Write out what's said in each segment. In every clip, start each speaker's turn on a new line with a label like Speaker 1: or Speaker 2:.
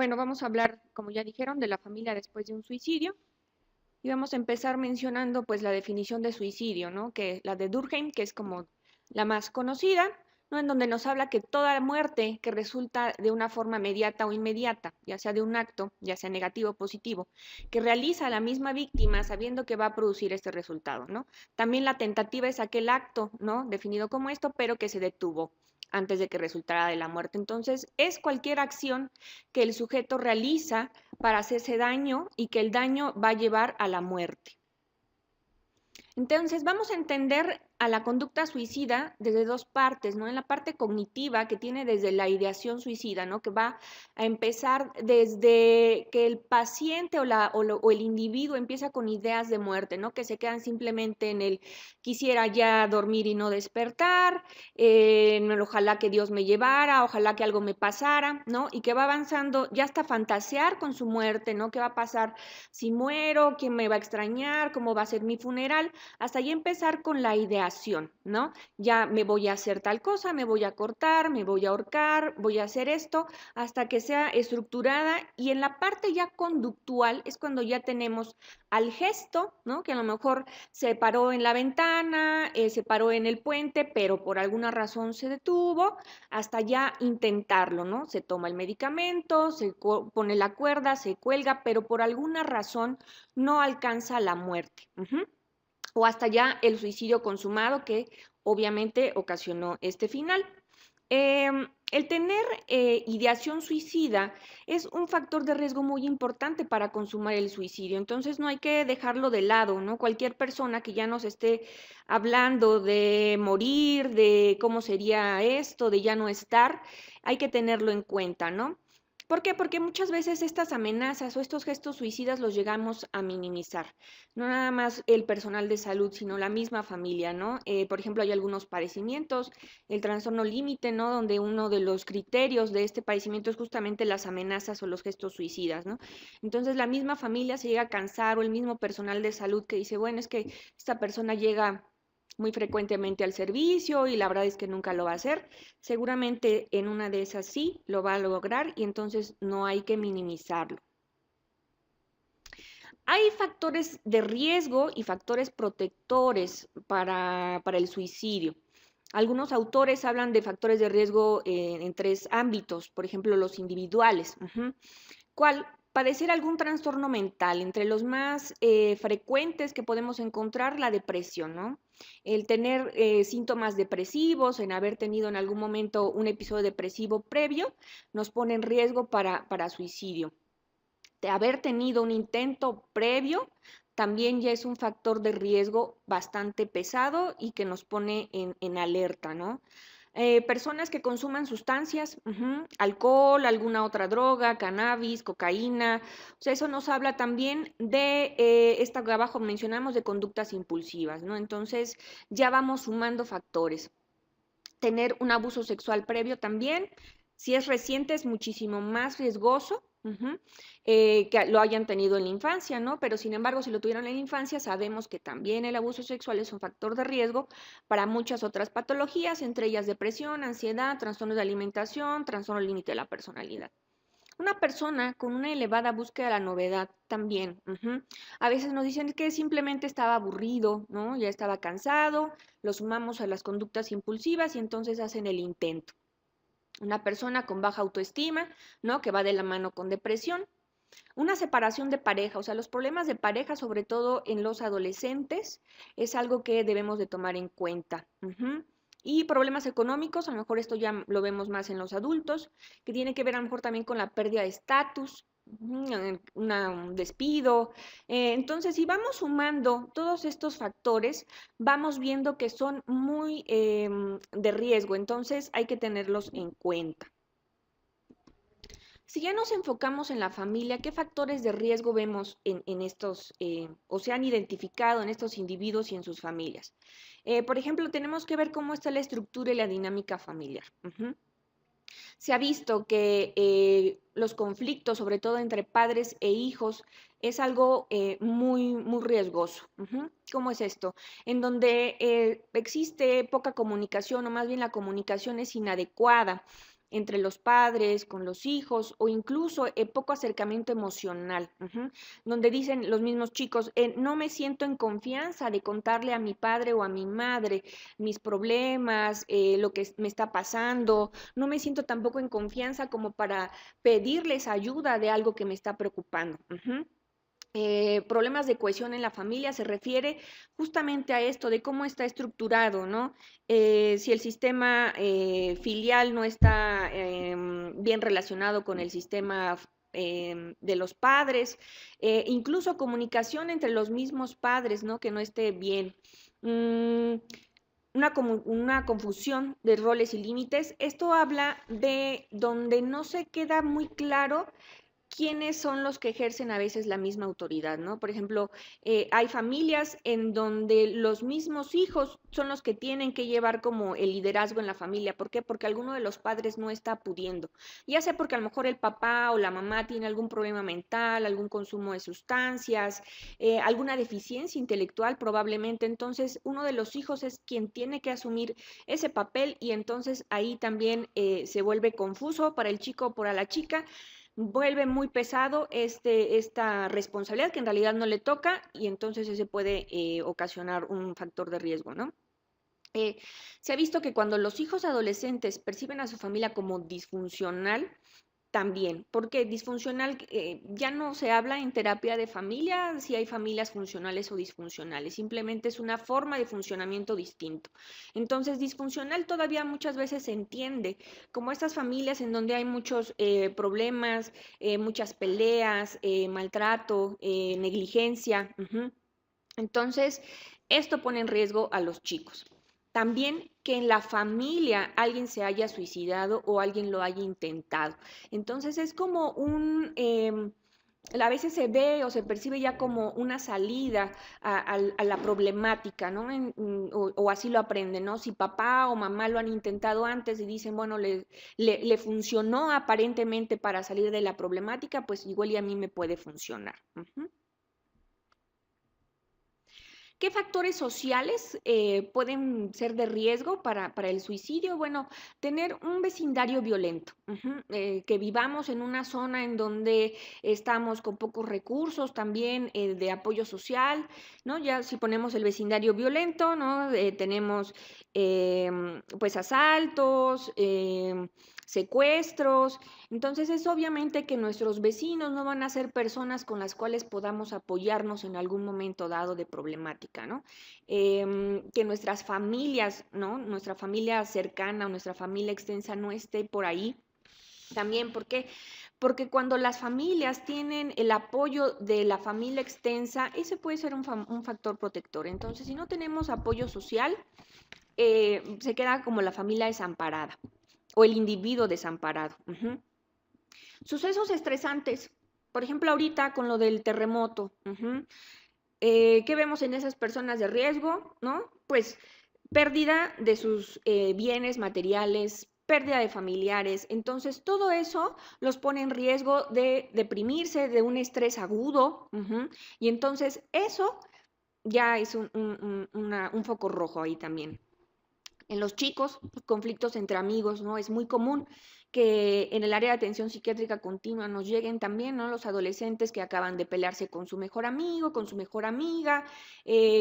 Speaker 1: Bueno, vamos a hablar, como ya dijeron, de la familia después de un suicidio. Y vamos a empezar mencionando pues la definición de suicidio, ¿no? Que la de Durkheim, que es como la más conocida, ¿no? En donde nos habla que toda muerte que resulta de una forma mediata o inmediata, ya sea de un acto, ya sea negativo o positivo, que realiza la misma víctima sabiendo que va a producir este resultado, ¿no? También la tentativa es aquel acto, ¿no? Definido como esto, pero que se detuvo antes de que resultara de la muerte. Entonces, es cualquier acción que el sujeto realiza para hacerse daño y que el daño va a llevar a la muerte. Entonces, vamos a entender a la conducta suicida desde dos partes, ¿no? En la parte cognitiva, que tiene desde la ideación suicida, ¿no? Que va a empezar desde que el paciente o el individuo empieza con ideas de muerte, ¿no? Que se quedan simplemente en el quisiera ya dormir y no despertar, ojalá que Dios me llevara, ojalá que algo me pasara, ¿no? Y que va avanzando ya hasta fantasear con su muerte, ¿no? ¿Qué va a pasar si muero? ¿Quién me va a extrañar? ¿Cómo va a ser mi funeral? Hasta ahí empezar con la ideación, ¿no? Ya me voy a hacer tal cosa, me voy a cortar, me voy a ahorcar, voy a hacer esto, hasta que sea estructurada. Y en la parte ya conductual es cuando ya tenemos al gesto, ¿no? Que a lo mejor se paró en la ventana, se paró en el puente, pero por alguna razón se detuvo, hasta ya intentarlo, ¿no? Se toma el medicamento, se pone la cuerda, se cuelga, pero por alguna razón no alcanza la muerte. O hasta ya el suicidio consumado que obviamente ocasionó este final. El tener ideación suicida es un factor de riesgo muy importante para consumar el suicidio, entonces no hay que dejarlo de lado, ¿no? Cualquier persona que ya nos esté hablando de morir, de cómo sería esto, de ya no estar, hay que tenerlo en cuenta, ¿no? ¿Por qué? Porque muchas veces estas amenazas o estos gestos suicidas los llegamos a minimizar. No nada más el personal de salud, sino la misma familia, ¿no? Por ejemplo, hay algunos padecimientos, el trastorno límite, ¿no? Donde uno de los criterios de este padecimiento es justamente las amenazas o los gestos suicidas, ¿no? Entonces la misma familia se llega a cansar o el mismo personal de salud que dice, bueno, es que esta persona llega muy frecuentemente al servicio y la verdad es que nunca lo va a hacer. Seguramente en una de esas sí lo va a lograr y entonces no hay que minimizarlo. Hay factores de riesgo y factores protectores para el suicidio. Algunos autores hablan de factores de riesgo en tres ámbitos, por ejemplo, los individuales. ¿Cuál? Padecer algún trastorno mental, entre los más frecuentes que podemos encontrar, la depresión, ¿no? El tener síntomas depresivos, en haber tenido en algún momento un episodio depresivo previo, nos pone en riesgo para suicidio. De haber tenido un intento previo, también ya es un factor de riesgo bastante pesado y que nos pone en alerta, ¿no? Personas que consuman sustancias, alcohol, alguna otra droga, cannabis, cocaína, o sea, eso nos habla también de esta que abajo mencionamos de conductas impulsivas, ¿no? Entonces ya vamos sumando factores. Tener un abuso sexual previo también, si es reciente es muchísimo más riesgoso. Que lo hayan tenido en la infancia, ¿no? Pero sin embargo, si lo tuvieron en la infancia, sabemos que también el abuso sexual es un factor de riesgo para muchas otras patologías, entre ellas depresión, ansiedad, trastornos de alimentación, trastorno límite de la personalidad. Una persona con una elevada búsqueda de la novedad también. A veces nos dicen que simplemente estaba aburrido, ¿no? Ya estaba cansado, lo sumamos a las conductas impulsivas y entonces hacen el intento. Una persona con baja autoestima, ¿no? Que va de la mano con depresión. Una separación de pareja, o sea, los problemas de pareja, sobre todo en los adolescentes, es algo que debemos de tomar en cuenta. Y problemas económicos, a lo mejor esto ya lo vemos más en los adultos, que tiene que ver a lo mejor también con la pérdida de estatus, un despido. Entonces, si vamos sumando todos estos factores, vamos viendo que son muy de riesgo, entonces hay que tenerlos en cuenta. Si ya nos enfocamos en la familia, ¿qué factores de riesgo vemos en estos, o se han identificado en estos individuos y en sus familias? Por ejemplo, tenemos que ver cómo está la estructura y la dinámica familiar. Se ha visto que los conflictos, sobre todo entre padres e hijos, es algo muy riesgoso. ¿Cómo es esto? En donde existe poca comunicación o más bien la comunicación es inadecuada. entre los padres, con los hijos o incluso poco acercamiento emocional, donde dicen los mismos chicos, no me siento en confianza de contarle a mi padre o a mi madre mis problemas, lo que me está pasando, no me siento tampoco en confianza como para pedirles ayuda de algo que me está preocupando. Problemas de cohesión en la familia se refiere justamente a esto, de cómo está estructurado, ¿no? Si el sistema filial no está bien relacionado con el sistema de los padres, incluso comunicación entre los mismos padres, ¿no? Que no esté bien. Mm, una confusión de roles y límites. Esto habla de donde no se queda muy claro quiénes son los que ejercen a veces la misma autoridad, ¿no? Por ejemplo, hay familias en donde los mismos hijos son los que tienen que llevar como el liderazgo en la familia. ¿Por qué? Porque alguno de los padres no está pudiendo. Ya sea porque a lo mejor el papá o la mamá tiene algún problema mental, algún consumo de sustancias, alguna deficiencia intelectual probablemente. Entonces, uno de los hijos es quien tiene que asumir ese papel y entonces ahí también se vuelve confuso para el chico o para la chica, vuelve muy pesado esta responsabilidad que en realidad no le toca y entonces ese puede ocasionar un factor de riesgo, ¿no? Eh, Se ha visto que cuando los hijos adolescentes perciben a su familia como disfuncional, también, porque disfuncional ya no se habla en terapia de familia si hay familias funcionales o disfuncionales, simplemente es una forma de funcionamiento distinto. Entonces, disfuncional todavía muchas veces se entiende como estas familias en donde hay muchos problemas, muchas peleas, maltrato, negligencia. Entonces, esto pone en riesgo a los chicos. También que en la familia alguien se haya suicidado o alguien lo haya intentado. Entonces es como a veces se ve o se percibe ya como una salida a la problemática, ¿no? O así lo aprenden, ¿no? Si papá o mamá lo han intentado antes y dicen, bueno, le funcionó aparentemente para salir de la problemática, pues igual y a mí me puede funcionar. ¿Qué factores sociales pueden ser de riesgo para el suicidio? Bueno, tener un vecindario violento, que vivamos en una zona en donde estamos con pocos recursos también de apoyo social, ¿no? Ya si ponemos el vecindario violento, ¿no? Tenemos pues asaltos, secuestros, entonces es obviamente que nuestros vecinos no van a ser personas con las cuales podamos apoyarnos en algún momento dado de problemática, ¿no? Que nuestras familias, ¿no? Nuestra familia cercana o nuestra familia extensa no esté por ahí. También, ¿por qué? Porque cuando las familias tienen el apoyo de la familia extensa, ese puede ser un factor protector. Entonces, si no tenemos apoyo social, se queda como la familia desamparada o el individuo desamparado. Sucesos estresantes, por ejemplo, ahorita con lo del terremoto, ¿qué vemos en esas personas de riesgo? ¿No? Pues pérdida de sus bienes materiales, pérdida de familiares. Entonces, todo eso los pone en riesgo de deprimirse, de un estrés agudo. Y entonces, eso ya es un foco rojo ahí también. En los chicos, conflictos entre amigos, ¿no? Es muy común que en el área de atención psiquiátrica continua nos lleguen también, ¿no? Los adolescentes que acaban de pelearse con su mejor amigo, con su mejor amiga,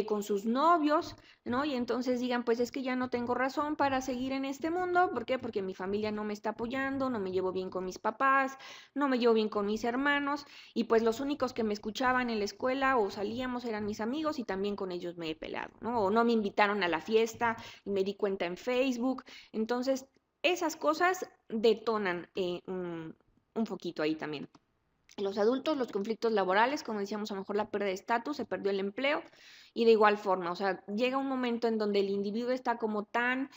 Speaker 1: con sus novios, ¿no? Y entonces digan, pues es que ya no tengo razón para seguir en este mundo. ¿Por qué? Porque mi familia no me está apoyando, no me llevo bien con mis papás, no me llevo bien con mis hermanos, y pues los únicos que me escuchaban en la escuela o salíamos eran mis amigos y también con ellos me he peleado, ¿no? O no me invitaron a la fiesta y me di cuenta en Facebook. Entonces, esas cosas detonan un foquito ahí también. Los adultos, los conflictos laborales, como decíamos, a lo mejor la pérdida de estatus, se perdió el empleo y de igual forma, o sea, llega un momento en donde el individuo está como tan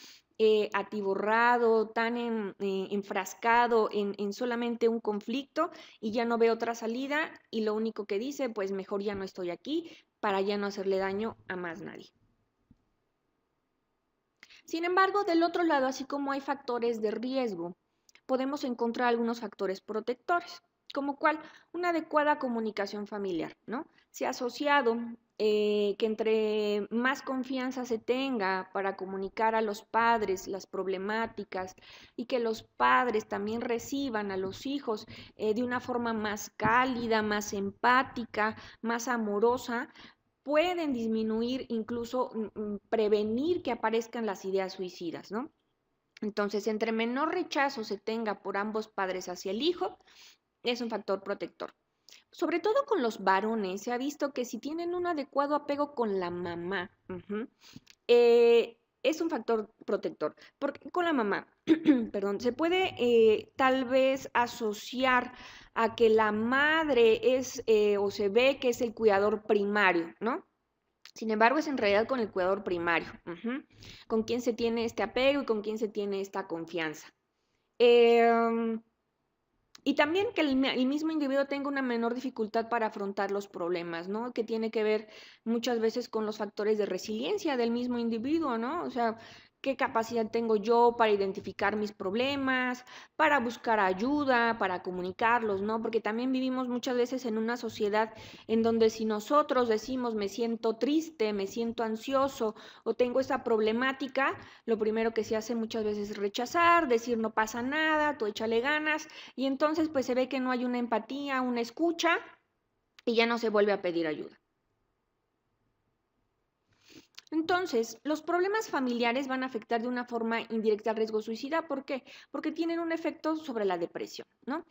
Speaker 1: atiborrado, tan enfrascado en solamente un conflicto y ya no ve otra salida y lo único que dice, pues mejor ya no estoy aquí para ya no hacerle daño a más nadie. Sin embargo, del otro lado, así como hay factores de riesgo, podemos encontrar algunos factores protectores, como cuál, una adecuada comunicación familiar, ¿no? Se ha asociado que entre más confianza se tenga para comunicar a los padres las problemáticas y que los padres también reciban a los hijos de una forma más cálida, más empática, más amorosa, pueden disminuir, incluso prevenir que aparezcan las ideas suicidas, ¿no? Entonces, entre menor rechazo se tenga por ambos padres hacia el hijo, es un factor protector. Sobre todo con los varones, se ha visto que si tienen un adecuado apego con la mamá, es un factor protector. Porque con la mamá, perdón, se puede tal vez asociar a que la madre es o se ve que es el cuidador primario, ¿no? Sin embargo, es en realidad con el cuidador primario, con quien se tiene este apego y con quien se tiene esta confianza. Em, y también que el mismo individuo tenga una menor dificultad para afrontar los problemas, ¿no? Que tiene que ver muchas veces con los factores de resiliencia del mismo individuo, ¿no? O sea, qué capacidad tengo yo para identificar mis problemas, para buscar ayuda, para comunicarlos, ¿no? Porque también vivimos muchas veces en una sociedad en donde si nosotros decimos me siento triste, me siento ansioso o tengo esta problemática, lo primero que se hace muchas veces es rechazar, decir no pasa nada, tú échale ganas y entonces pues se ve que no hay una empatía, una escucha y ya no se vuelve a pedir ayuda. Entonces, los problemas familiares van a afectar de una forma indirecta al riesgo suicida. ¿Por qué? Porque tienen un efecto sobre la depresión, ¿no?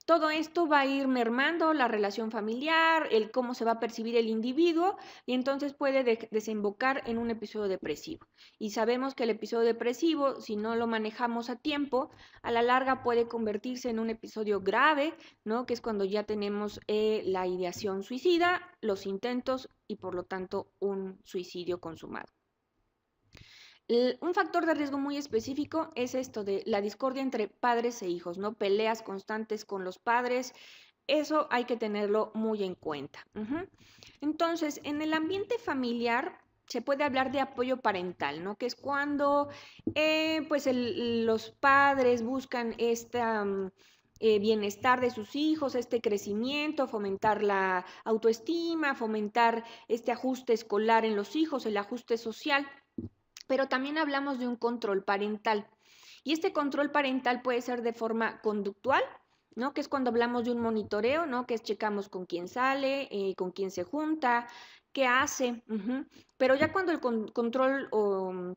Speaker 1: Todo esto va a ir mermando la relación familiar, el cómo se va a percibir el individuo y entonces puede desembocar en un episodio depresivo. Y sabemos que el episodio depresivo, si no lo manejamos a tiempo, a la larga puede convertirse en un episodio grave, ¿no? Que es cuando ya tenemos la ideación suicida, los intentos y por lo tanto un suicidio consumado. Un factor de riesgo muy específico es esto de la discordia entre padres e hijos, ¿no? Peleas constantes con los padres, eso hay que tenerlo muy en cuenta. Entonces, en el ambiente familiar se puede hablar de apoyo parental, ¿no? Que es cuando pues los padres buscan esta bienestar de sus hijos, este crecimiento, fomentar la autoestima, fomentar este ajuste escolar en los hijos, el ajuste social, pero también hablamos de un control parental. Y este control parental puede ser de forma conductual, ¿no? Que es cuando hablamos de un monitoreo, ¿no? Que es checamos con quién sale, con quién se junta, qué hace. Pero ya cuando el control,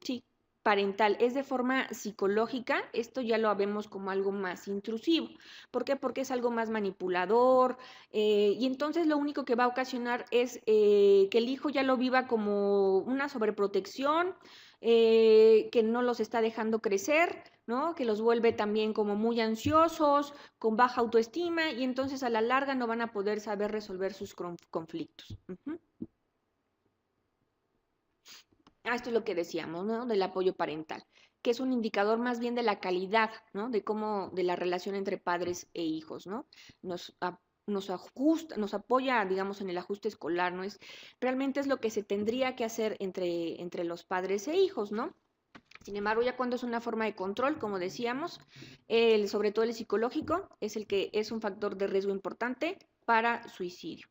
Speaker 1: sí, parental es de forma psicológica, esto ya lo vemos como algo más intrusivo. ¿Por qué? Porque es algo más manipulador y entonces lo único que va a ocasionar es que el hijo ya lo viva como una sobreprotección, que no los está dejando crecer, ¿no? Que los vuelve también como muy ansiosos, con baja autoestima y entonces a la larga no van a poder saber resolver sus conflictos. Esto es lo que decíamos, ¿no? Del apoyo parental, que es un indicador más bien de la calidad, ¿no? De cómo, de la relación entre padres e hijos, ¿no? Nos ajusta, nos apoya, digamos, en el ajuste escolar, ¿no? Realmente es lo que se tendría que hacer entre los padres e hijos, ¿no? Sin embargo, ya cuando es una forma de control, como decíamos, sobre todo el psicológico, es el que es un factor de riesgo importante para suicidio.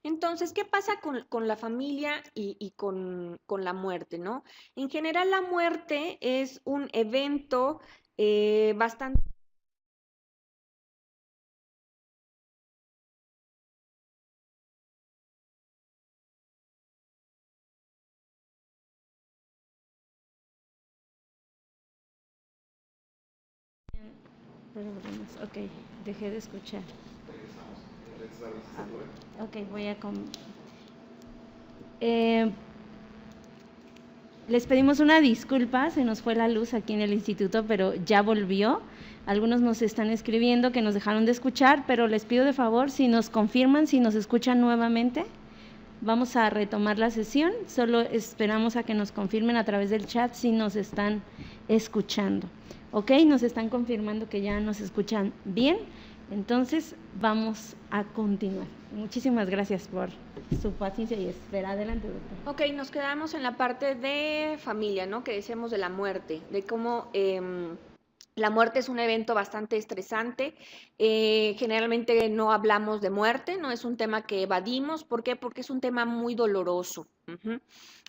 Speaker 1: Entonces, ¿qué pasa con la familia y con la muerte, no? En general, la muerte es un evento bastante...
Speaker 2: Problemas. Ok, dejé de escuchar. Ok, voy a... les pedimos una disculpa, se nos fue la luz aquí en el instituto, pero ya volvió. Algunos nos están escribiendo que nos dejaron de escuchar, pero les pido de favor, si nos confirman, si nos escuchan nuevamente, vamos a retomar la sesión. Solo esperamos a que nos confirmen a través del chat si nos están escuchando. Ok, nos están confirmando que ya nos escuchan bien. Entonces vamos a continuar. Muchísimas gracias por su paciencia y espera. Adelante, doctor.
Speaker 1: Ok, nos quedamos en la parte de familia, ¿no? Que decíamos de la muerte, de cómo La muerte es un evento bastante estresante. Generalmente no hablamos de muerte, no es un tema que evadimos. ¿Por qué? Porque es un tema muy doloroso. Ujú.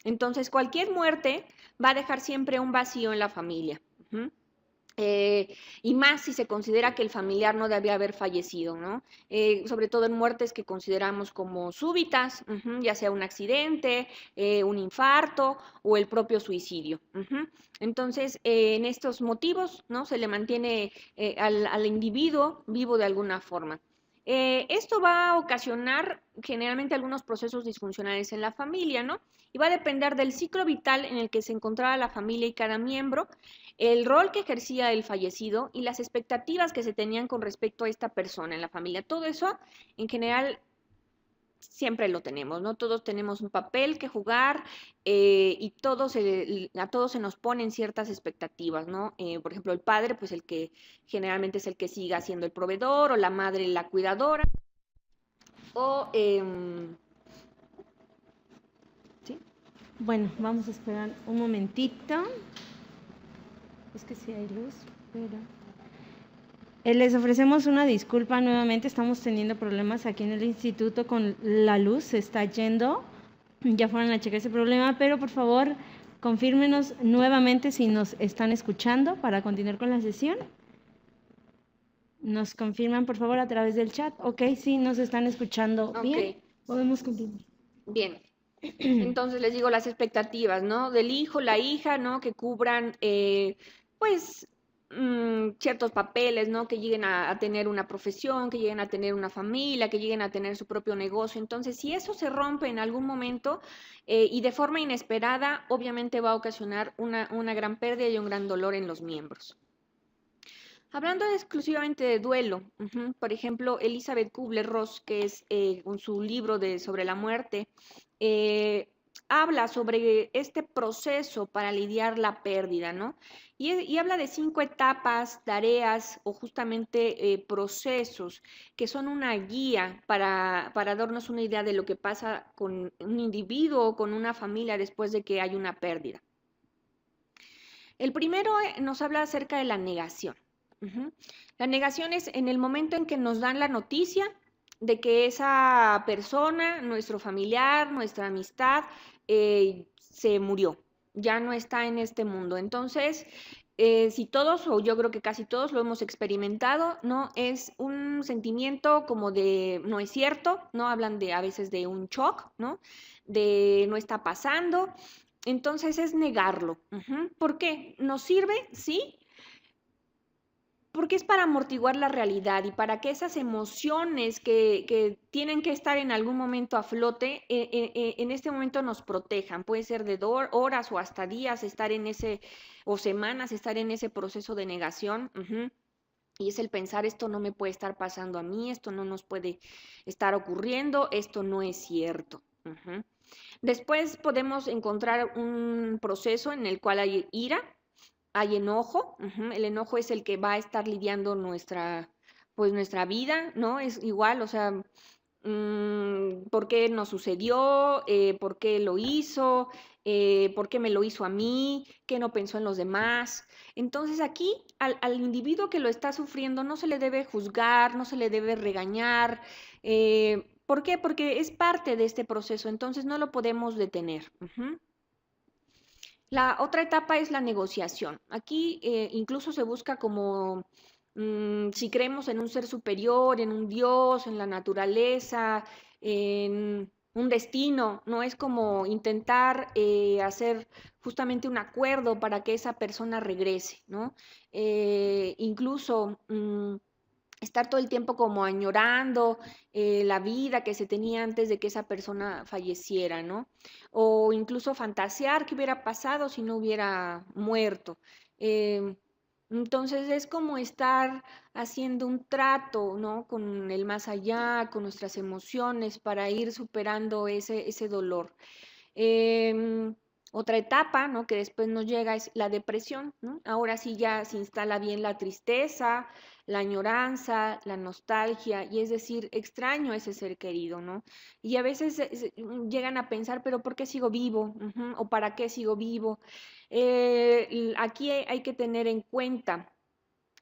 Speaker 1: Entonces, cualquier muerte va a dejar siempre un vacío en la familia. Ujú. Y más si se considera que el familiar no debía haber fallecido, ¿no? Sobre todo en muertes que consideramos como súbitas, ya sea un accidente, un infarto o el propio suicidio. Entonces, en estos motivos, ¿no? Se le mantiene al individuo vivo de alguna forma. Esto va a ocasionar generalmente algunos procesos disfuncionales en la familia, ¿no? Y va a depender del ciclo vital en el que se encontraba la familia y cada miembro, el rol que ejercía el fallecido y las expectativas que se tenían con respecto a esta persona en la familia. Todo eso, en general, siempre lo tenemos, ¿no? Todos tenemos un papel que jugar y a todos se nos ponen ciertas expectativas, ¿no? Por ejemplo, el padre, pues el que generalmente es el que siga siendo el proveedor, o la madre la cuidadora, o... ¿sí?
Speaker 2: Bueno, vamos a esperar un momentito. Es que sí hay luz, pero... Les ofrecemos una disculpa nuevamente, estamos teniendo problemas aquí en el instituto con la luz, se está yendo, ya fueron a checar ese problema, pero por favor confírmenos nuevamente si nos están escuchando para continuar con la sesión. Nos confirman por favor a través del chat. Ok, sí, nos están escuchando bien.
Speaker 1: Ok,
Speaker 2: Podemos continuar.
Speaker 1: bien. Entonces les digo las expectativas, ¿no? Del hijo, la hija, ¿no? Que cubran, pues, ciertos papeles, ¿no? Que lleguen a tener una profesión, que lleguen a tener una familia, que lleguen a tener su propio negocio. Entonces, si eso se rompe en algún momento y de forma inesperada, obviamente va a ocasionar una gran pérdida y un gran dolor en los miembros. Hablando exclusivamente de duelo, por ejemplo, Elizabeth Kubler-Ross, que es con su libro sobre la muerte, eh, habla sobre este proceso para lidiar la pérdida, ¿no? Y habla de 5 etapas, tareas o justamente procesos que son una guía para darnos una idea de lo que pasa con un individuo o con una familia después de que hay una pérdida. El primero nos habla acerca de la negación. La negación es en el momento en que nos dan la noticia de que esa persona, nuestro familiar, nuestra amistad, se murió, ya no está en este mundo. Entonces, si todos, o yo creo que casi todos lo hemos experimentado, ¿no? Es un sentimiento como de no es cierto, ¿no? Hablan a veces de un shock, ¿no? De no está pasando. Entonces es negarlo. ¿Por qué? ¿Nos sirve? Sí, porque es para amortiguar la realidad y para que esas emociones que tienen que estar en algún momento a flote, en este momento nos protejan. Puede ser de horas o hasta días estar en ese, o semanas estar en ese proceso de negación. Y es el pensar, esto no me puede estar pasando a mí, esto no nos puede estar ocurriendo, esto no es cierto. Después podemos encontrar un proceso en el cual hay ira, hay enojo. El enojo es el que va a estar lidiando pues nuestra vida, ¿no? Es igual, o sea, ¿por qué nos sucedió? ¿Por qué lo hizo? ¿Por qué me lo hizo a mí? ¿Qué no pensó en los demás? Entonces aquí al individuo que lo está sufriendo no se le debe juzgar, no se le debe regañar. ¿Por qué? Porque es parte de este proceso, entonces no lo podemos detener. La otra etapa es la negociación. Aquí incluso se busca como si creemos en un ser superior, en un Dios, en la naturaleza, en un destino, ¿no? Es como intentar hacer justamente un acuerdo para que esa persona regrese, ¿no? Incluso estar todo el tiempo como añorando la vida que se tenía antes de que esa persona falleciera, ¿no? O incluso fantasear qué hubiera pasado si no hubiera muerto. Eh, entonces es como estar haciendo un trato, ¿no? Con el más allá, con nuestras emociones para ir superando ese dolor. Otra etapa, ¿no? Que después nos llega es la depresión, ¿no? Ahora sí ya se instala bien la tristeza, la añoranza, la nostalgia, y es decir, extraño a ese ser querido, ¿no? Y a veces llegan a pensar, pero ¿por qué sigo vivo? ¿O para qué sigo vivo? Aquí hay que tener en cuenta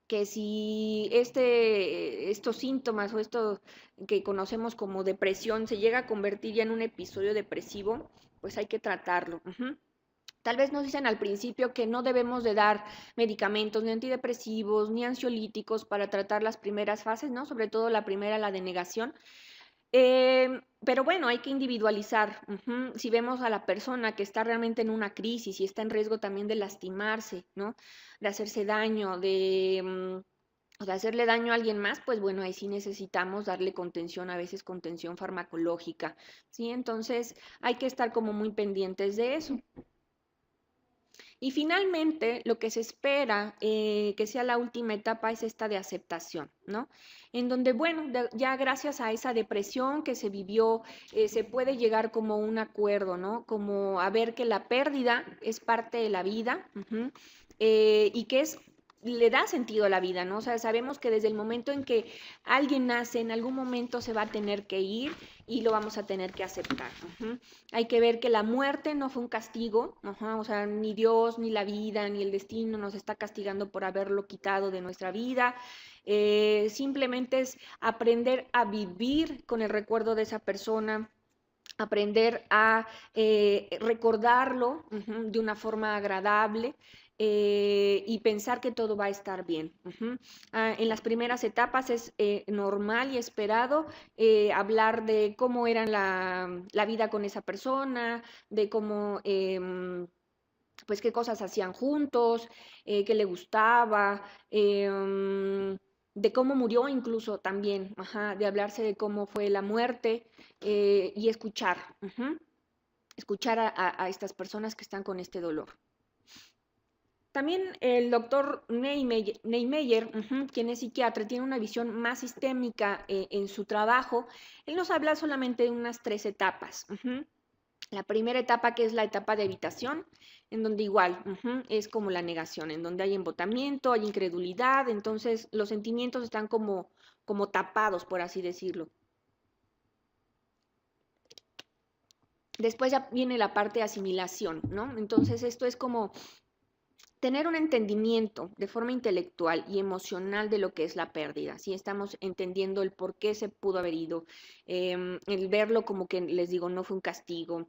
Speaker 1: que si estos síntomas o esto que conocemos como depresión se llega a convertir ya en un episodio depresivo, pues hay que tratarlo. Ujú. Tal vez nos dicen al principio que no debemos de dar medicamentos ni antidepresivos ni ansiolíticos para tratar las primeras fases, ¿no? Sobre todo la primera, la de negación. Pero bueno, hay que individualizar. Ujú. Si vemos a la persona que está realmente en una crisis y está en riesgo también de lastimarse, ¿no? De hacerse daño, o de hacerle daño a alguien más, pues bueno, ahí sí necesitamos darle contención, a veces contención farmacológica, ¿sí? Entonces hay que estar como muy pendientes de eso. Y finalmente, lo que se espera que sea la última etapa es esta de aceptación, ¿no? En donde, bueno, ya gracias a esa depresión que se vivió, se puede llegar como un acuerdo, ¿no? Como a ver que la pérdida es parte de la vida, ujú, y que le da sentido a la vida, ¿no? O sea, sabemos que desde el momento en que alguien nace, en algún momento se va a tener que ir y lo vamos a tener que aceptar. Ujú. Hay que ver que la muerte no fue un castigo, ajá, o sea, ni Dios, ni la vida, ni el destino nos está castigando por haberlo quitado de nuestra vida. Simplemente es aprender a vivir con el recuerdo de esa persona, aprender a recordarlo de una forma agradable. Y pensar que todo va a estar bien. En las primeras etapas es normal y esperado hablar de cómo era la vida con esa persona, de cómo, pues qué cosas hacían juntos, qué le gustaba, de cómo murió incluso también, ajá, de hablarse de cómo fue la muerte y escuchar, escuchar a estas personas que están con este dolor. También el doctor Neymeyer, quien es psiquiatra, tiene una visión más sistémica en su trabajo. Él nos habla solamente de unas 3 etapas. La primera etapa, que es la etapa de evitación, en donde igual es como la negación, en donde hay embotamiento, hay incredulidad, entonces los sentimientos están como tapados, por así decirlo. Después ya viene la parte de asimilación, ¿no? Entonces esto es como tener un entendimiento de forma intelectual y emocional de lo que es la pérdida, si estamos entendiendo el por qué se pudo haber ido, el verlo como que les digo, no fue un castigo,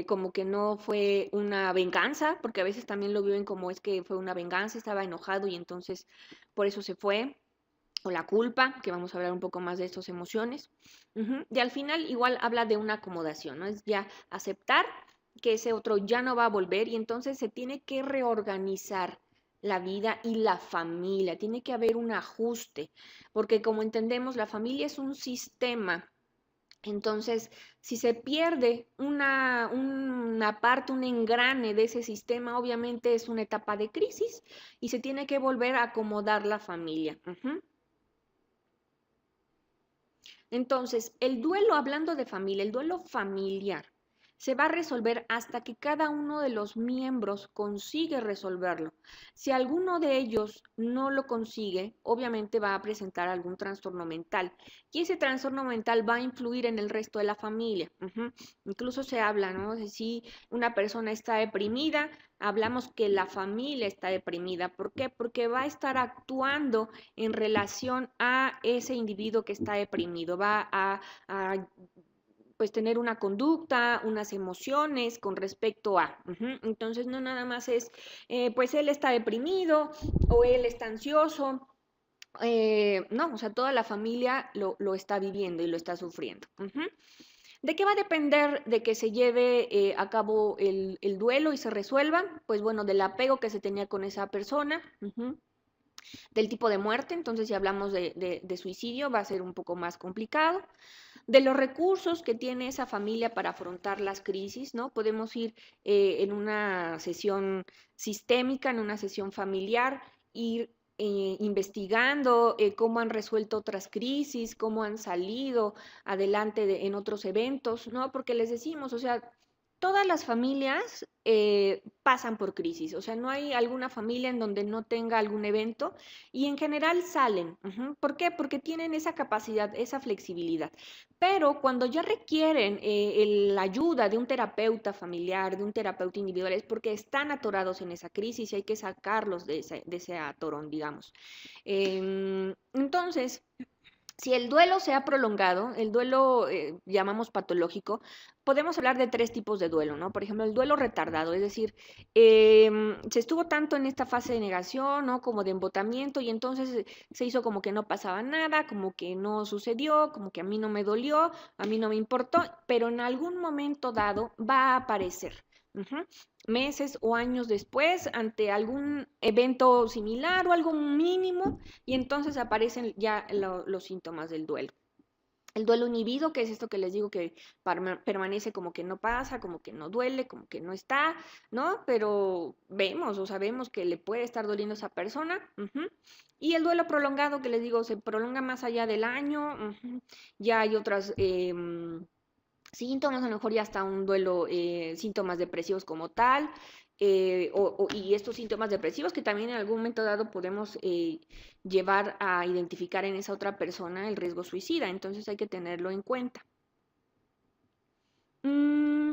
Speaker 1: como que no fue una venganza, porque a veces también lo viven como es que fue una venganza, estaba enojado y entonces por eso se fue, o la culpa, que vamos a hablar un poco más de estas emociones. Y al final igual habla de una acomodación, ¿no? Es ya aceptar que ese otro ya no va a volver y entonces se tiene que reorganizar la vida y la familia, tiene que haber un ajuste, porque como entendemos, la familia es un sistema. Entonces, si se pierde una parte, un engrane de ese sistema, obviamente es una etapa de crisis y se tiene que volver a acomodar la familia. Entonces, el duelo, hablando de familia, el duelo familiar se va a resolver hasta que cada uno de los miembros consigue resolverlo. Si alguno de ellos no lo consigue, obviamente va a presentar algún trastorno mental y ese trastorno mental va a influir en el resto de la familia. Incluso se habla, ¿no? De si una persona está deprimida, hablamos que la familia está deprimida. ¿Por qué? Porque va a estar actuando en relación a ese individuo que está deprimido, va a pues tener una conducta, unas emociones con respecto a. Entonces no nada más es, pues él está deprimido o él está ansioso. No, o sea, toda la familia lo está viviendo y lo está sufriendo. ¿De qué va a depender de que se lleve a cabo el duelo y se resuelva? Pues bueno, del apego que se tenía con esa persona. Del tipo de muerte, entonces si hablamos de suicidio va a ser un poco más complicado. De los recursos que tiene esa familia para afrontar las crisis, ¿no? Podemos ir en una sesión sistémica, en una sesión familiar, ir investigando cómo han resuelto otras crisis, cómo han salido adelante en otros eventos, ¿no? Porque les decimos, o sea, todas las familias pasan por crisis, o sea, no hay alguna familia en donde no tenga algún evento y en general salen. Ujú. ¿Por qué? Porque tienen esa capacidad, esa flexibilidad. Pero cuando ya requieren la ayuda de un terapeuta familiar, de un terapeuta individual, es porque están atorados en esa crisis y hay que sacarlos de ese atorón, digamos. Entonces, si el duelo se ha prolongado, el duelo llamamos patológico, podemos hablar de tres tipos de duelo, ¿no? Por ejemplo, el duelo retardado, es decir, se estuvo tanto en esta fase de negación, ¿no? Como de embotamiento y entonces se hizo como que no pasaba nada, como que no sucedió, como que a mí no me dolió, a mí no me importó, pero en algún momento dado va a aparecer. Ujú. Meses o años después, ante algún evento similar o algo mínimo, y entonces aparecen ya los síntomas del duelo. El duelo inhibido, que es esto que les digo que permanece como que no pasa, como que no duele, como que no está, ¿no? Pero vemos o sabemos que le puede estar doliendo a esa persona. Ujú. Y el duelo prolongado, que les digo, se prolonga más allá del año. Ujú. Ya hay otras síntomas, a lo mejor ya está un duelo, síntomas depresivos como tal, y estos síntomas depresivos que también en algún momento dado podemos llevar a identificar en esa otra persona el riesgo suicida, entonces hay que tenerlo en cuenta. Mm,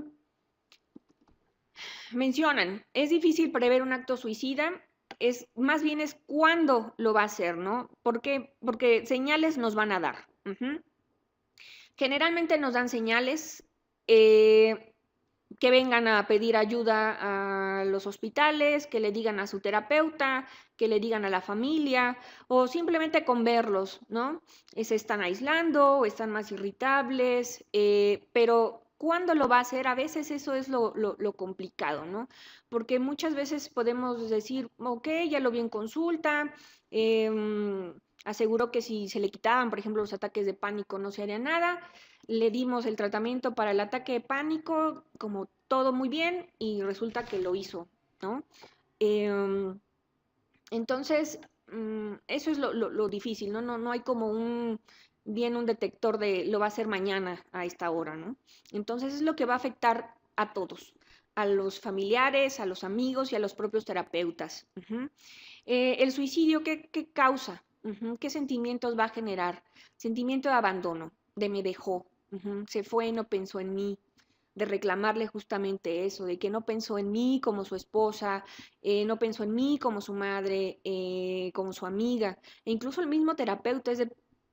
Speaker 1: mencionan, es difícil prever un acto suicida, es, más bien es cuándo lo va a hacer, ¿no? ¿Por qué? Porque señales nos van a dar. Ujú. Generalmente nos dan señales, eh, que vengan a pedir ayuda a los hospitales, que le digan a su terapeuta, que le digan a la familia, o simplemente con verlos, ¿no? Se están aislando o están más irritables, pero ¿cuándo lo va a hacer? A veces eso es lo complicado, ¿no? Porque muchas veces podemos decir, ok, ya lo vi en consulta, aseguró que si se le quitaban, por ejemplo, los ataques de pánico no se haría nada, le dimos el tratamiento para el ataque de pánico, como todo muy bien, y resulta que lo hizo, ¿no? Em, entonces, eso es lo difícil, ¿no? No hay como bien un detector de lo va a hacer mañana a esta hora, ¿no? Entonces es lo que va a afectar a todos, a los familiares, a los amigos y a los propios terapeutas. Ujú. El suicidio, ¿qué causa? Ujú. ¿Qué sentimientos va a generar? Sentimiento de abandono, de me dejó, ujú, se fue, no pensó en mí, de reclamarle justamente eso, de que no pensó en mí como su esposa, no pensó en mí como su madre, como su amiga, e incluso el mismo terapeuta es de,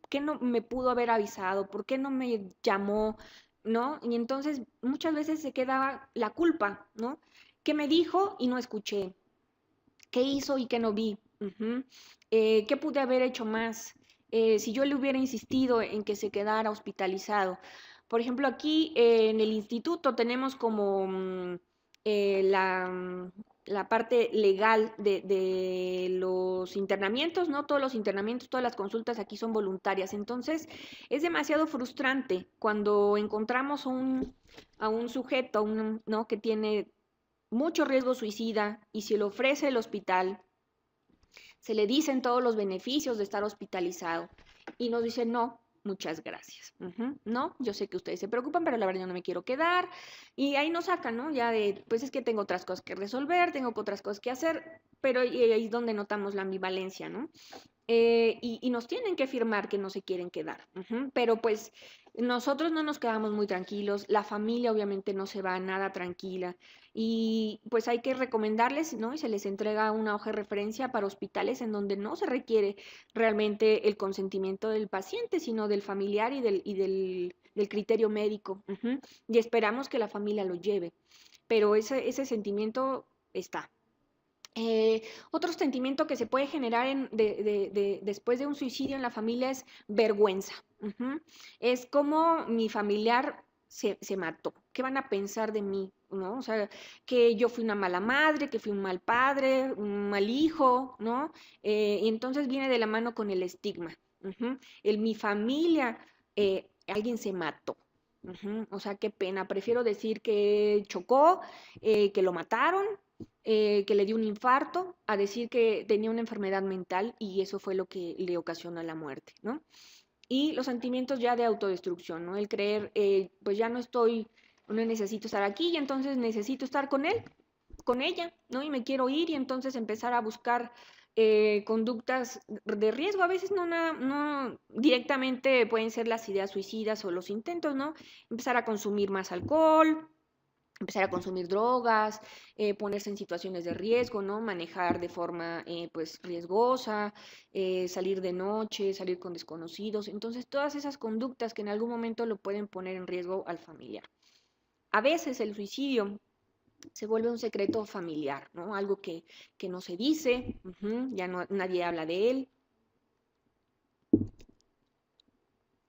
Speaker 1: ¿qué no me pudo haber avisado? ¿Por qué no me llamó? ¿No? Y entonces muchas veces se quedaba la culpa, ¿no? ¿Qué me dijo y no escuché? ¿Qué hizo y qué no vi? Ujú. ¿Qué pude haber hecho más? Si yo le hubiera insistido en que se quedara hospitalizado. Por ejemplo, aquí en el instituto tenemos como la parte legal de los internamientos, ¿no? Todos los internamientos, todas las consultas aquí son voluntarias. Entonces, es demasiado frustrante cuando encontramos a un sujeto, ¿no? Que tiene mucho riesgo suicida y se le ofrece el hospital, se le dicen todos los beneficios de estar hospitalizado y nos dice no, muchas gracias. Ujú. No, yo sé que ustedes se preocupan, pero la verdad yo no me quiero quedar. Y ahí nos sacan, ¿no? Ya de, pues es que tengo otras cosas que resolver, tengo otras cosas que hacer, pero ahí es donde notamos la ambivalencia, ¿no? Y nos tienen que firmar que no se quieren quedar. Ujú. Pero pues nosotros no nos quedamos muy tranquilos, la familia obviamente no se va nada tranquila y pues hay que recomendarles, ¿no? Y se les entrega una hoja de referencia para hospitales en donde no se requiere realmente el consentimiento del paciente, sino del familiar del criterio médico. Ujú. Y esperamos que la familia lo lleve, pero ese sentimiento está. Otro sentimiento que se puede generar después de un suicidio en la familia es vergüenza. Ujú. Es como mi familiar se mató. ¿Qué van a pensar de mí? ¿No? O sea, que yo fui una mala madre, que fui un mal padre, un mal hijo, ¿no? Y entonces viene de la mano con el estigma. Ujú. Mi familia, alguien se mató. Ujú. O sea, qué pena. Prefiero decir que chocó, que lo mataron, que le dio un infarto, a decir que tenía una enfermedad mental y eso fue lo que le ocasionó la muerte, ¿no? Y los sentimientos ya de autodestrucción, ¿no? El creer, pues ya no estoy no necesito estar aquí y entonces necesito estar con él, con ella, ¿no? Y me quiero ir y entonces empezar a buscar conductas de riesgo. A veces no directamente pueden ser las ideas suicidas o los intentos, ¿no? Empezar a consumir más alcohol, empezar a consumir drogas, ponerse en situaciones de riesgo, ¿no? Manejar de forma pues riesgosa, salir de noche, salir con desconocidos. Entonces, todas esas conductas que en algún momento lo pueden poner en riesgo al familiar. A veces el suicidio se vuelve un secreto familiar, ¿no? Algo que no se dice, ya no, nadie habla de él.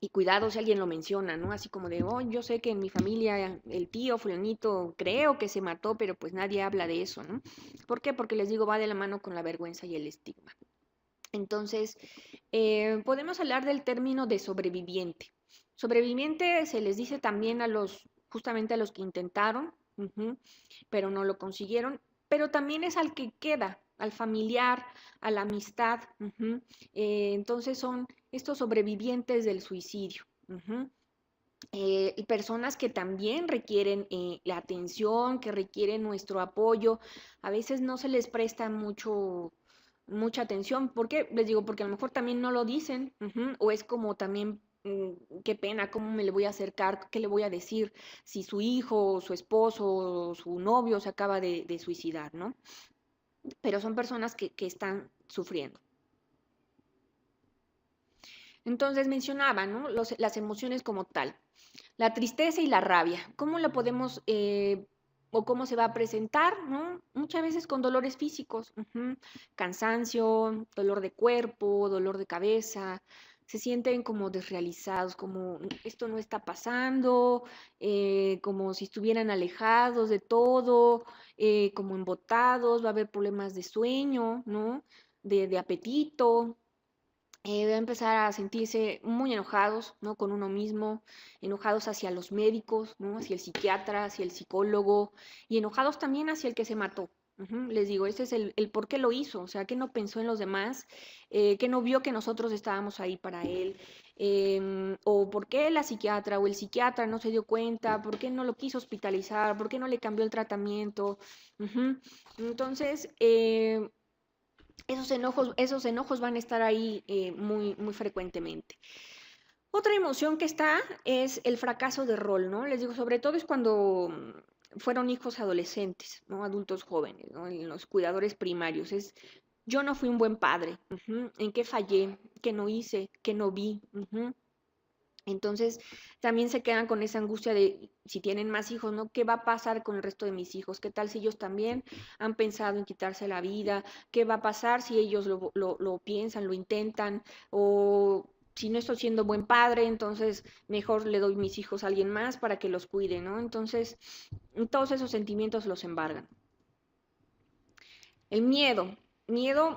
Speaker 1: Y cuidado si alguien lo menciona, ¿no? Así como de, oh, yo sé que en mi familia el tío fulanito creo que se mató, pero pues nadie habla de eso, ¿no? ¿Por qué? Porque les digo, va de la mano con la vergüenza y el estigma. Entonces, podemos hablar del término de sobreviviente. Sobreviviente se les dice también justamente a los que intentaron, pero no lo consiguieron, pero también es al que queda, al familiar, a la amistad. Entonces son estos sobrevivientes del suicidio. Y personas que también requieren la atención, que requieren nuestro apoyo. A veces no se les presta mucha atención. ¿Por qué? Les digo, porque a lo mejor también no lo dicen, o es como también, qué pena, cómo me le voy a acercar, qué le voy a decir si su hijo, su esposo, su novio se acaba de suicidar, ¿no? Pero son personas que están sufriendo. Entonces mencionaba, ¿no? Las emociones como tal. La tristeza y la rabia, ¿cómo la podemos o cómo se va a presentar? ¿No? Muchas veces con dolores físicos, cansancio, dolor de cuerpo, dolor de cabeza, se sienten como desrealizados, como esto no está pasando, como si estuvieran alejados de todo, como embotados, va a haber problemas de sueño, ¿no? De apetito, va a empezar a sentirse muy enojados, ¿no? Con uno mismo, enojados hacia los médicos, ¿no? Hacia el psiquiatra, hacia el psicólogo y enojados también hacia el que se mató. Les digo, ese es el por qué lo hizo, o sea, que no pensó en los demás, que no vio que nosotros estábamos ahí para él, o por qué la psiquiatra o el psiquiatra no se dio cuenta, por qué no lo quiso hospitalizar, por qué no le cambió el tratamiento. Entonces, esos enojos van a estar ahí muy frecuentemente. Otra emoción que está es el fracaso de rol, ¿no? Les digo, sobre todo es cuando fueron hijos adolescentes, ¿no? Adultos jóvenes, ¿no? En los cuidadores primarios. Yo no fui un buen padre, ¿en qué fallé? ¿Qué no hice? ¿Qué no vi? Entonces, también se quedan con esa angustia de si tienen más hijos, ¿no? ¿Qué va a pasar con el resto de mis hijos? ¿Qué tal si ellos también han pensado en quitarse la vida? ¿Qué va a pasar si ellos lo piensan, lo intentan? O si no estoy siendo buen padre, entonces mejor le doy mis hijos a alguien más para que los cuide, ¿no? Entonces, todos esos sentimientos los embargan. El miedo,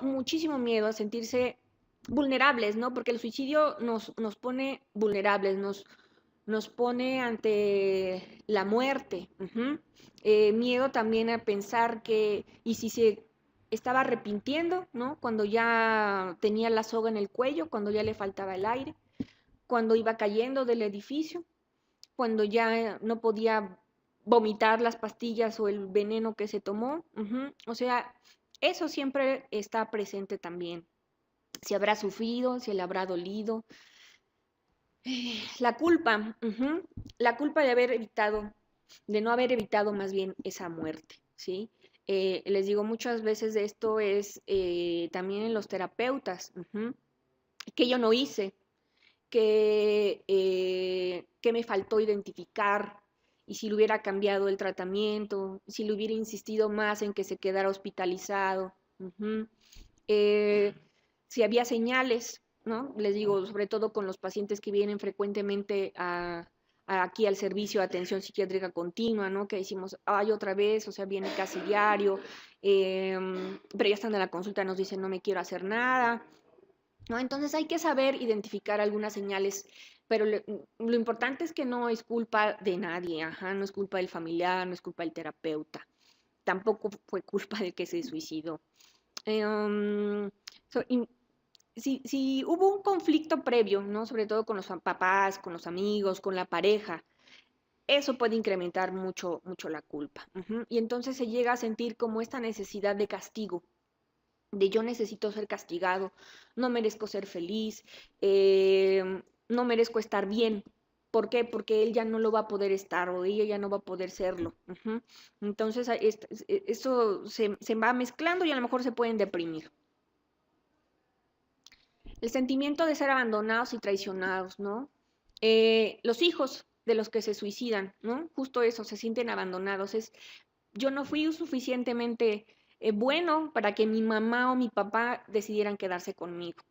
Speaker 1: muchísimo miedo a sentirse vulnerables, ¿no? Porque el suicidio nos pone vulnerables, nos pone ante la muerte. Miedo también a pensar que, y si se estaba arrepintiendo, ¿no? Cuando ya tenía la soga en el cuello, cuando ya le faltaba el aire, cuando iba cayendo del edificio, cuando ya no podía vomitar las pastillas o el veneno que se tomó. O sea, eso siempre está presente también. Si habrá sufrido, si le habrá dolido. La culpa, la culpa de haber evitado, de no haber evitado más bien esa muerte, ¿sí? Les digo, muchas veces de esto es también en los terapeutas, que yo no hice, que me faltó identificar y si le hubiera cambiado el tratamiento, si le hubiera insistido más en que se quedara hospitalizado, eh, si había señales, ¿no? Les digo, sobre todo con los pacientes que vienen frecuentemente aquí al servicio de atención psiquiátrica continua, ¿no? Que decimos, ay, otra vez, o sea, viene casi diario, pero ya estando en la consulta nos dicen, no me quiero hacer nada, ¿no? Entonces hay que saber identificar algunas señales, pero lo importante es que no es culpa de nadie, no es culpa del familiar, no es culpa del terapeuta, tampoco fue culpa del que se suicidó. So, si hubo un conflicto previo, ¿no? Sobre todo con los papás, con los amigos, con la pareja, eso puede incrementar mucho, mucho la culpa. Y entonces se llega a sentir como esta necesidad de castigo, de yo necesito ser castigado, no merezco ser feliz, no merezco estar bien. ¿Por qué? Porque él ya no lo va a poder estar o ella ya no va a poder serlo. Entonces eso se va mezclando y a lo mejor se pueden deprimir. El sentimiento de ser abandonados y traicionados, ¿no? Los hijos de los que se suicidan, ¿no? Justo eso, se sienten abandonados. Yo no fui suficientemente bueno para que mi mamá o mi papá decidieran quedarse conmigo.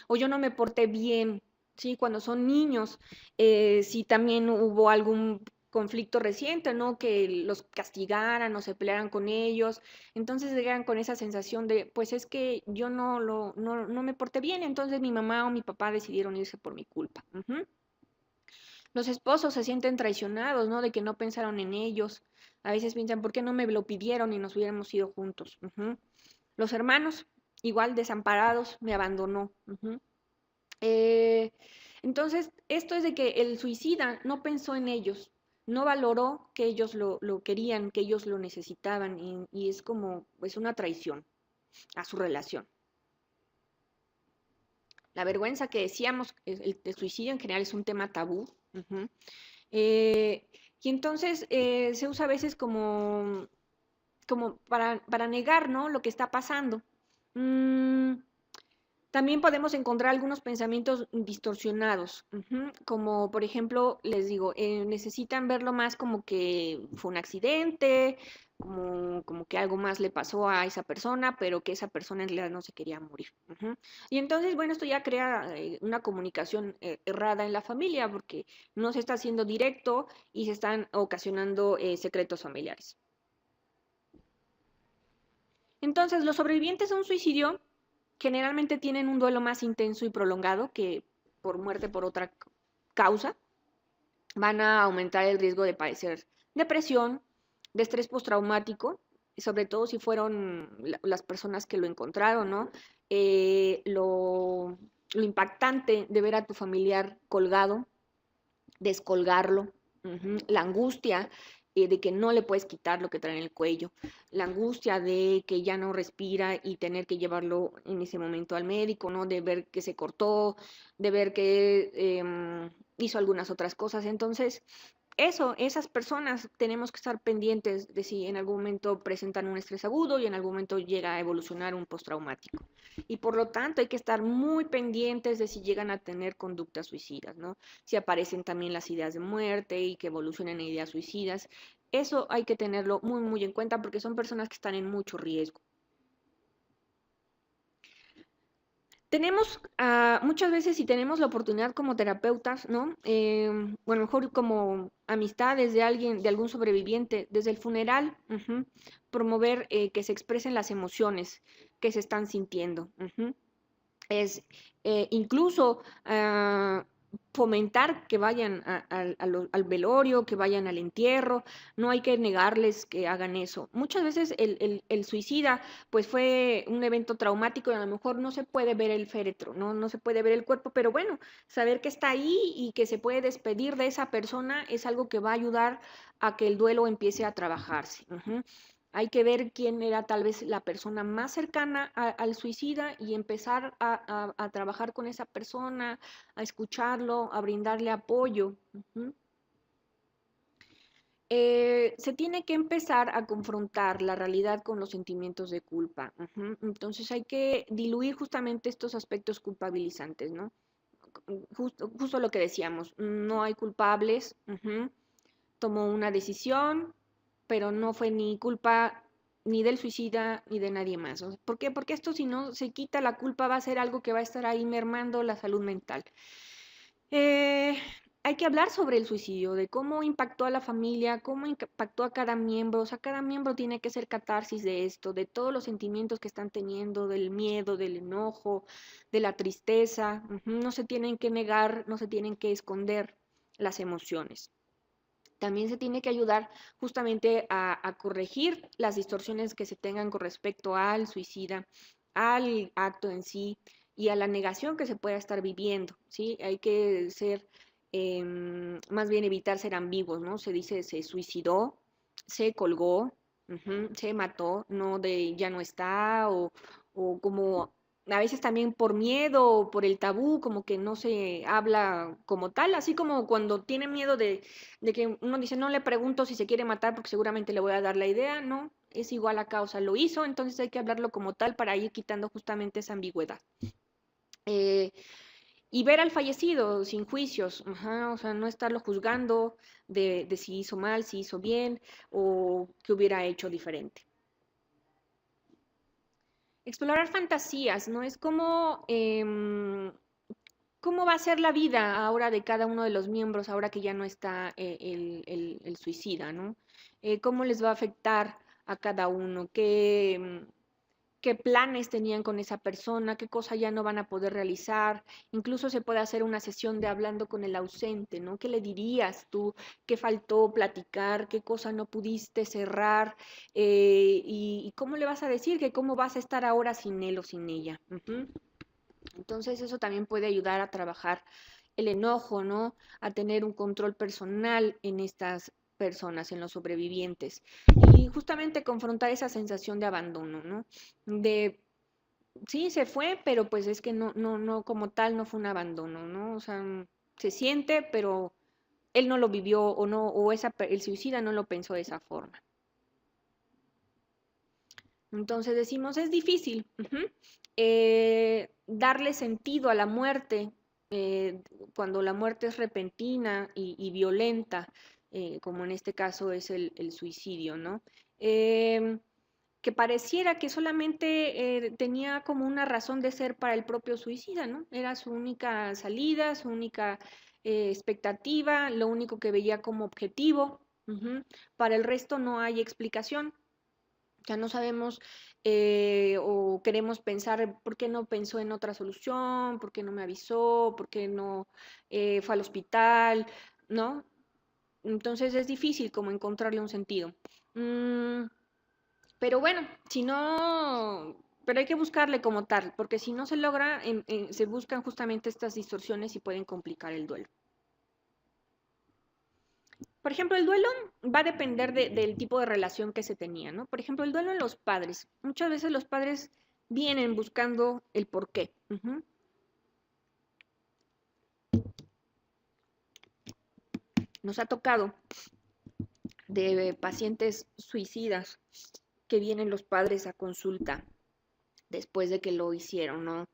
Speaker 1: O yo no me porté bien, ¿sí? Cuando son niños, si también hubo algún conflicto reciente, ¿no? Que los castigaran o se pelearan con ellos. Entonces llegan con esa sensación de, pues es que yo no me porté bien, entonces mi mamá o mi papá decidieron irse por mi culpa. Los esposos se sienten traicionados, ¿no? De que no pensaron en ellos. A veces piensan, ¿por qué no me lo pidieron y nos hubiéramos ido juntos? Los hermanos, igual desamparados, me abandonó. Eh, entonces, esto es de que el suicida no pensó en ellos, no valoró que ellos lo querían, que ellos lo necesitaban y es como, pues, una traición a su relación. La vergüenza que decíamos, el suicidio en general es un tema tabú. Eh, y entonces se usa a veces como para negar, ¿no? Lo que está pasando. Mm, También podemos encontrar algunos pensamientos distorsionados, como por ejemplo, les digo, necesitan verlo más como que fue un accidente, como que algo más le pasó a esa persona, pero que esa persona en realidad no se quería morir. Y entonces, bueno, esto ya crea una comunicación errada en la familia porque no se está haciendo directo y se están ocasionando secretos familiares. Entonces, los sobrevivientes a un suicidio generalmente tienen un duelo más intenso y prolongado que por muerte por otra causa. Van a aumentar el riesgo de padecer depresión, de estrés postraumático, y sobre todo si fueron las personas que lo encontraron, ¿no? Lo impactante de ver a tu familiar colgado, descolgarlo, la angustia de que no le puedes quitar lo que trae en el cuello, la angustia de que ya no respira y tener que llevarlo en ese momento al médico, ¿no? De ver que se cortó, de ver que hizo algunas otras cosas. Entonces, esas personas tenemos que estar pendientes de si en algún momento presentan un estrés agudo y en algún momento llega a evolucionar un postraumático. Y por lo tanto hay que estar muy pendientes de si llegan a tener conductas suicidas, ¿no? Si aparecen también las ideas de muerte y que evolucionen en ideas suicidas. Eso hay que tenerlo muy, muy en cuenta porque son personas que están en mucho riesgo. Tenemos, muchas veces si tenemos la oportunidad como terapeutas, ¿no? Bueno, mejor como amistades de alguien, de algún sobreviviente, desde el funeral, promover que se expresen las emociones que se están sintiendo. Es incluso fomentar que vayan al velorio, que vayan al entierro, no hay que negarles que hagan eso. Muchas veces el suicida pues fue un evento traumático y a lo mejor no se puede ver el féretro, no se puede ver el cuerpo, pero bueno, saber que está ahí y que se puede despedir de esa persona es algo que va a ayudar a que el duelo empiece a trabajarse. Hay que ver quién era tal vez la persona más cercana al suicida y empezar a trabajar con esa persona, a escucharlo, a brindarle apoyo. Se tiene que empezar a confrontar la realidad con los sentimientos de culpa. Entonces hay que diluir justamente estos aspectos culpabilizantes, ¿no? Justo lo que decíamos, no hay culpables, tomó una decisión, pero no fue ni culpa ni del suicida ni de nadie más. ¿Por qué? Porque esto si no se quita la culpa va a ser algo que va a estar ahí mermando la salud mental. Eh, Hay que hablar sobre el suicidio, de cómo impactó a la familia, cómo impactó a cada miembro. O sea, cada miembro tiene que ser catarsis de esto, de todos los sentimientos que están teniendo, del miedo, del enojo, de la tristeza. No se tienen que negar, no se tienen que esconder las emociones. También se tiene que ayudar justamente a corregir las distorsiones que se tengan con respecto al suicida, al acto en sí y a la negación que se pueda estar viviendo, ¿sí? Hay que ser más bien evitar ser ambiguos, ¿no? Se dice se suicidó, se colgó, se mató, no de ya no está, o como a veces también por miedo o por el tabú, como que no se habla como tal, así como cuando tiene miedo de que uno dice, no le pregunto si se quiere matar porque seguramente le voy a dar la idea, no, es igual a causa, lo hizo, entonces hay que hablarlo como tal para ir quitando justamente esa ambigüedad. Eh, y ver al fallecido sin juicios, ajá, o sea, no estarlo juzgando de si hizo mal, si hizo bien o qué hubiera hecho diferente. Explorar fantasías, ¿no? Es como cómo va a ser la vida ahora de cada uno de los miembros, ahora que ya no está el suicida, ¿no? ¿Cómo les va a afectar a cada uno? ¿Qué planes tenían con esa persona? ¿Qué cosa ya no van a poder realizar? Incluso se puede hacer una sesión de hablando con el ausente, ¿no? ¿Qué le dirías tú? ¿Qué faltó platicar? ¿Qué cosa no pudiste cerrar? ¿Y cómo le vas a decir que cómo vas a estar ahora sin él o sin ella? Ujú. Entonces eso también puede ayudar a trabajar el enojo, ¿no? A tener un control personal en estas personas, en los sobrevivientes. Y justamente confrontar esa sensación de abandono, ¿no? De, sí, se fue, pero pues es que no, como tal no fue un abandono, ¿no? O sea, se siente, pero él no lo vivió o no, o el suicida no lo pensó de esa forma. Entonces decimos, es difícil darle sentido a la muerte eh, cuando la muerte es repentina y violenta, como en este caso es el suicidio, ¿no? Em, que pareciera que solamente tenía como una razón de ser para el propio suicida, ¿no? Era su única salida, su única expectativa, lo único que veía como objetivo. Para el resto no hay explicación. Ya no sabemos o queremos pensar por qué no pensó en otra solución, por qué no me avisó, por qué no fue al hospital, ¿no? Entonces es difícil como encontrarle un sentido. Mm, pero bueno, si no, pero hay que buscarle como tal, porque si no se logra, se buscan justamente estas distorsiones y pueden complicar el duelo. Por ejemplo, el duelo va a depender del tipo de relación que se tenía, ¿no? Por ejemplo, el duelo en los padres. Muchas veces los padres vienen buscando el porqué. Nos ha tocado de pacientes suicidas que vienen los padres a consulta después de que lo hicieron, ¿no?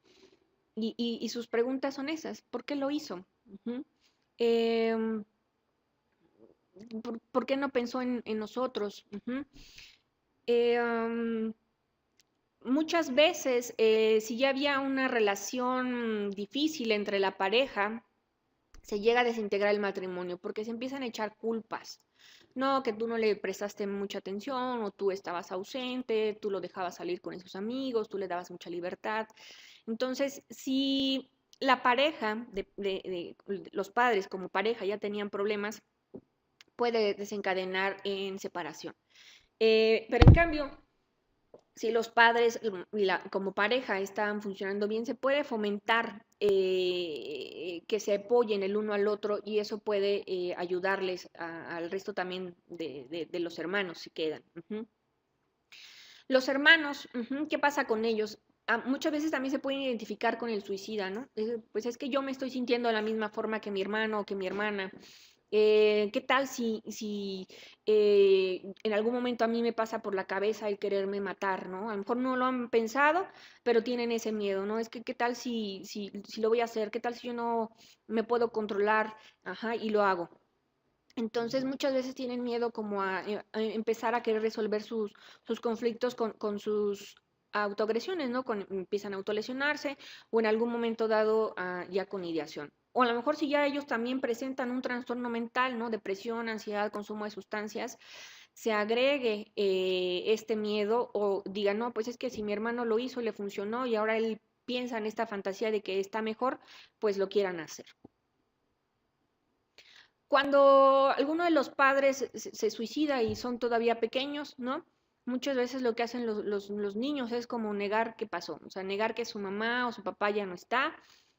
Speaker 1: Y sus preguntas son esas, ¿por qué lo hizo? Ujú. Em, ¿por qué no pensó en nosotros? Eh, Muchas veces, si ya había una relación difícil entre la pareja, se llega a desintegrar el matrimonio porque se empiezan a echar culpas. No, que tú no le prestaste mucha atención o tú estabas ausente, tú lo dejabas salir con esos amigos, tú le dabas mucha libertad. Entonces, si la pareja, los padres como pareja ya tenían problemas, puede desencadenar en separación. Pero en cambio, si los padres como pareja están funcionando bien, se puede fomentar que se apoyen el uno al otro y eso puede ayudarles al resto también de los hermanos si quedan. Los hermanos, ¿qué pasa con ellos? Muchas veces también se pueden identificar con el suicida, ¿no? Pues es que yo me estoy sintiendo de la misma forma que mi hermano o que mi hermana. ¿Qué tal si en algún momento a mí me pasa por la cabeza el quererme matar, ¿no? A lo mejor no lo han pensado, pero tienen ese miedo, ¿no? Es que ¿qué tal si lo voy a hacer? ¿Qué tal si yo no me puedo controlar? Ajá, y lo hago. Entonces muchas veces tienen miedo como a empezar a querer resolver sus conflictos con sus autoagresiones, ¿no? Empiezan a autolesionarse o en algún momento dado ya con ideación. O a lo mejor si ya ellos también presentan un trastorno mental, ¿no? Depresión, ansiedad, consumo de sustancias, se agregue este miedo o diga, no, pues es que si mi hermano lo hizo, le funcionó y ahora él piensa en esta fantasía de que está mejor, pues lo quieran hacer. Cuando alguno de los padres se suicida y son todavía pequeños, ¿no? Muchas veces lo que hacen los niños es como negar qué pasó, o sea, negar que su mamá o su papá ya no está.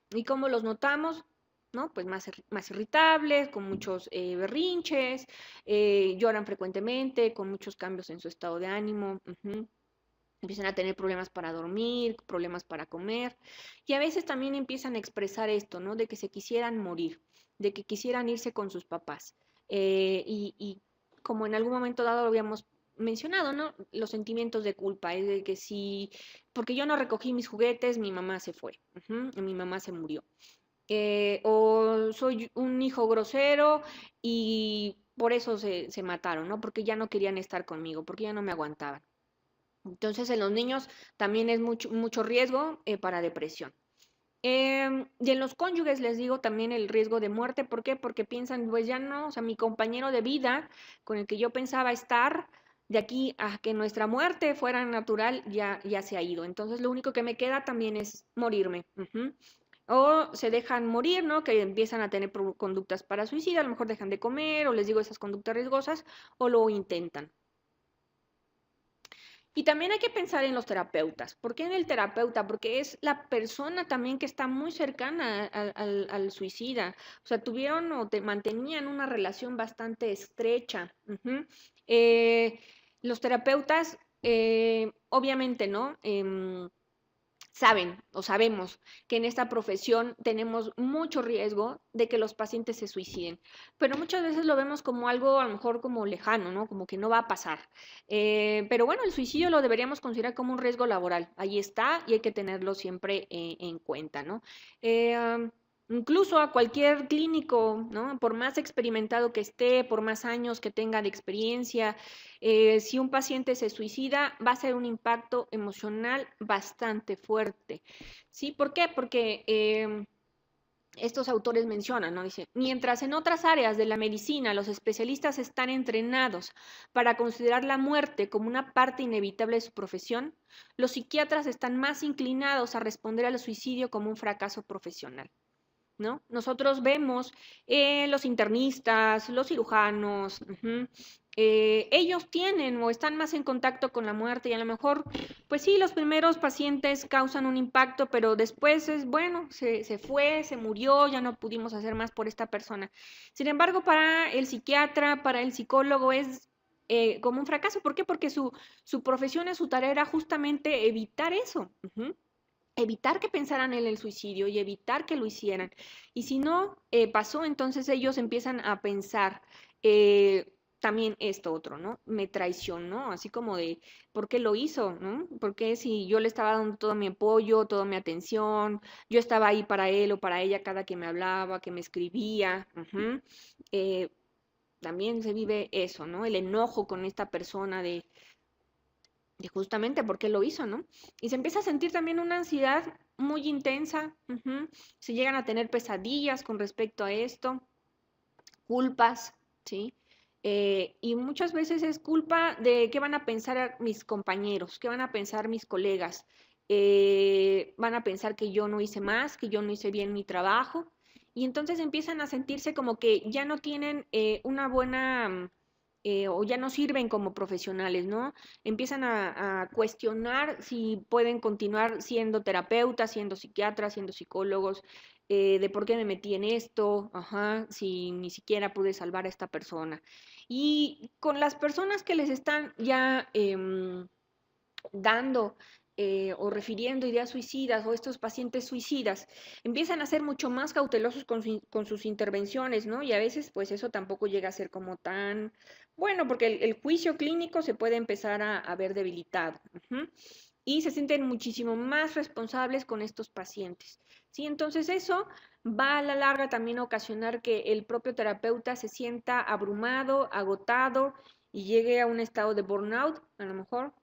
Speaker 1: ¿Y cómo los notamos? ¿no? Pues más irritables, con muchos berrinches, lloran frecuentemente, con muchos cambios en su estado de ánimo. Empiezan a tener problemas para dormir, problemas para comer, y a veces también empiezan a expresar esto, ¿no? De que se quisieran morir, de que quisieran irse con sus papás. Y como en algún momento dado lo habíamos mencionado, ¿no? Los sentimientos de culpa, es de que si, porque yo no recogí mis juguetes, mi mamá se fue, mi mamá se murió. O soy un hijo grosero y por eso se mataron, ¿no? Porque ya no querían estar conmigo, porque ya no me aguantaban. Entonces, en los niños también es mucho riesgo para depresión. Y en los cónyuges les digo también el riesgo de muerte. ¿Por qué? Porque piensan, pues ya no, o sea, mi compañero de vida con el que yo pensaba estar, de aquí a que nuestra muerte fuera natural, ya se ha ido. Entonces, lo único que me queda también es morirme. O se dejan morir, ¿no? Que empiezan a tener conductas para suicida, a lo mejor dejan de comer, o les digo esas conductas riesgosas, o lo intentan. Y también hay que pensar en los terapeutas. ¿Por qué en el terapeuta? Porque es la persona también que está muy cercana al suicida. O sea, tuvieron o mantenían una relación bastante estrecha. Los terapeutas, obviamente, ¿no? Saben o sabemos que en esta profesión tenemos mucho riesgo de que los pacientes se suiciden, pero muchas veces lo vemos como algo a lo mejor como lejano, ¿no? Como que no va a pasar. Pero bueno, el suicidio lo deberíamos considerar como un riesgo laboral. Ahí está y hay que tenerlo siempre en cuenta, ¿no? Incluso a cualquier clínico, ¿no? Por más experimentado que esté, por más años que tenga de experiencia, si un paciente se suicida, va a ser un impacto emocional bastante fuerte. ¿Sí? ¿Por qué? Porque estos autores mencionan, ¿no? Dice, mientras en otras áreas de la medicina los especialistas están entrenados para considerar la muerte como una parte inevitable de su profesión, los psiquiatras están más inclinados a responder al suicidio como un fracaso profesional. ¿No? Nosotros vemos los internistas, los cirujanos, ellos tienen o están más en contacto con la muerte y a lo mejor, pues sí, los primeros pacientes causan un impacto, pero después es, bueno, se fue, se murió, ya no pudimos hacer más por esta persona. Sin embargo, para el psiquiatra, para el psicólogo es como un fracaso. ¿Por qué? Porque su profesión, su tarea era justamente evitar eso. Evitar que pensaran en el suicidio y evitar que lo hicieran. Y si no pasó, entonces ellos empiezan a pensar también esto otro, ¿no? Me traicionó, así como de, ¿por qué lo hizo, no? Porque si yo le estaba dando todo mi apoyo, toda mi atención, yo estaba ahí para él o para ella cada que me hablaba, que me escribía, eh, también se vive eso, ¿no? El enojo con esta persona de justamente por qué lo hizo, ¿no? Y se empieza a sentir también una ansiedad muy intensa, se llegan a tener pesadillas con respecto a esto, culpas, ¿sí? Y muchas veces es culpa de qué van a pensar mis compañeros, qué van a pensar mis colegas, van a pensar que yo no hice más, que yo no hice bien mi trabajo, y entonces empiezan a sentirse como que ya no tienen una buena o ya no sirven como profesionales, ¿no? Empiezan a cuestionar si pueden continuar siendo terapeutas, siendo psiquiatras, siendo psicólogos, de por qué me metí en esto, ajá, si ni siquiera pude salvar a esta persona. Y con las personas que les están ya dando o refiriendo ideas suicidas o estos pacientes suicidas, empiezan a ser mucho más cautelosos con sus intervenciones, ¿no? Y a veces pues eso tampoco llega a ser como tan bueno, porque el juicio clínico se puede empezar a ver debilitado. Y se sienten muchísimo más responsables con estos pacientes. ¿Sí? Entonces eso va a la larga también a ocasionar que el propio terapeuta se sienta abrumado, agotado y llegue a un estado de burnout, a lo mejor,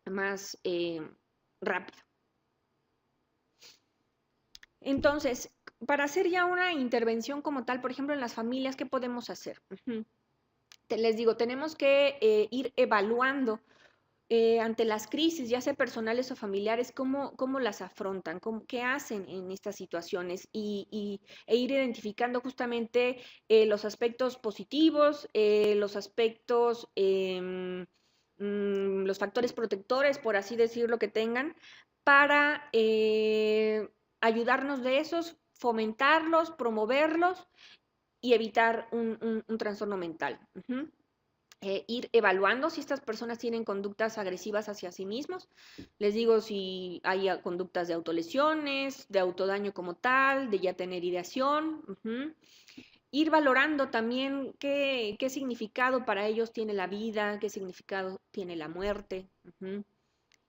Speaker 1: más rápido. Entonces, para hacer ya una intervención como tal, por ejemplo, en las familias, ¿qué podemos hacer? Les digo, tenemos que ir evaluando ante las crisis, ya sea personales o familiares, cómo las afrontan, qué hacen en estas situaciones e ir identificando justamente los aspectos positivos, los aspectos los factores protectores, por así decirlo, que tengan, para ayudarnos de esos fomentarlos, promoverlos y evitar un trastorno mental. Ir evaluando si estas personas tienen conductas agresivas hacia sí mismos. Les digo si hay conductas de autolesiones, de autodaño como tal, de ya tener ideación. Ir valorando también qué significado para ellos tiene la vida, qué significado tiene la muerte.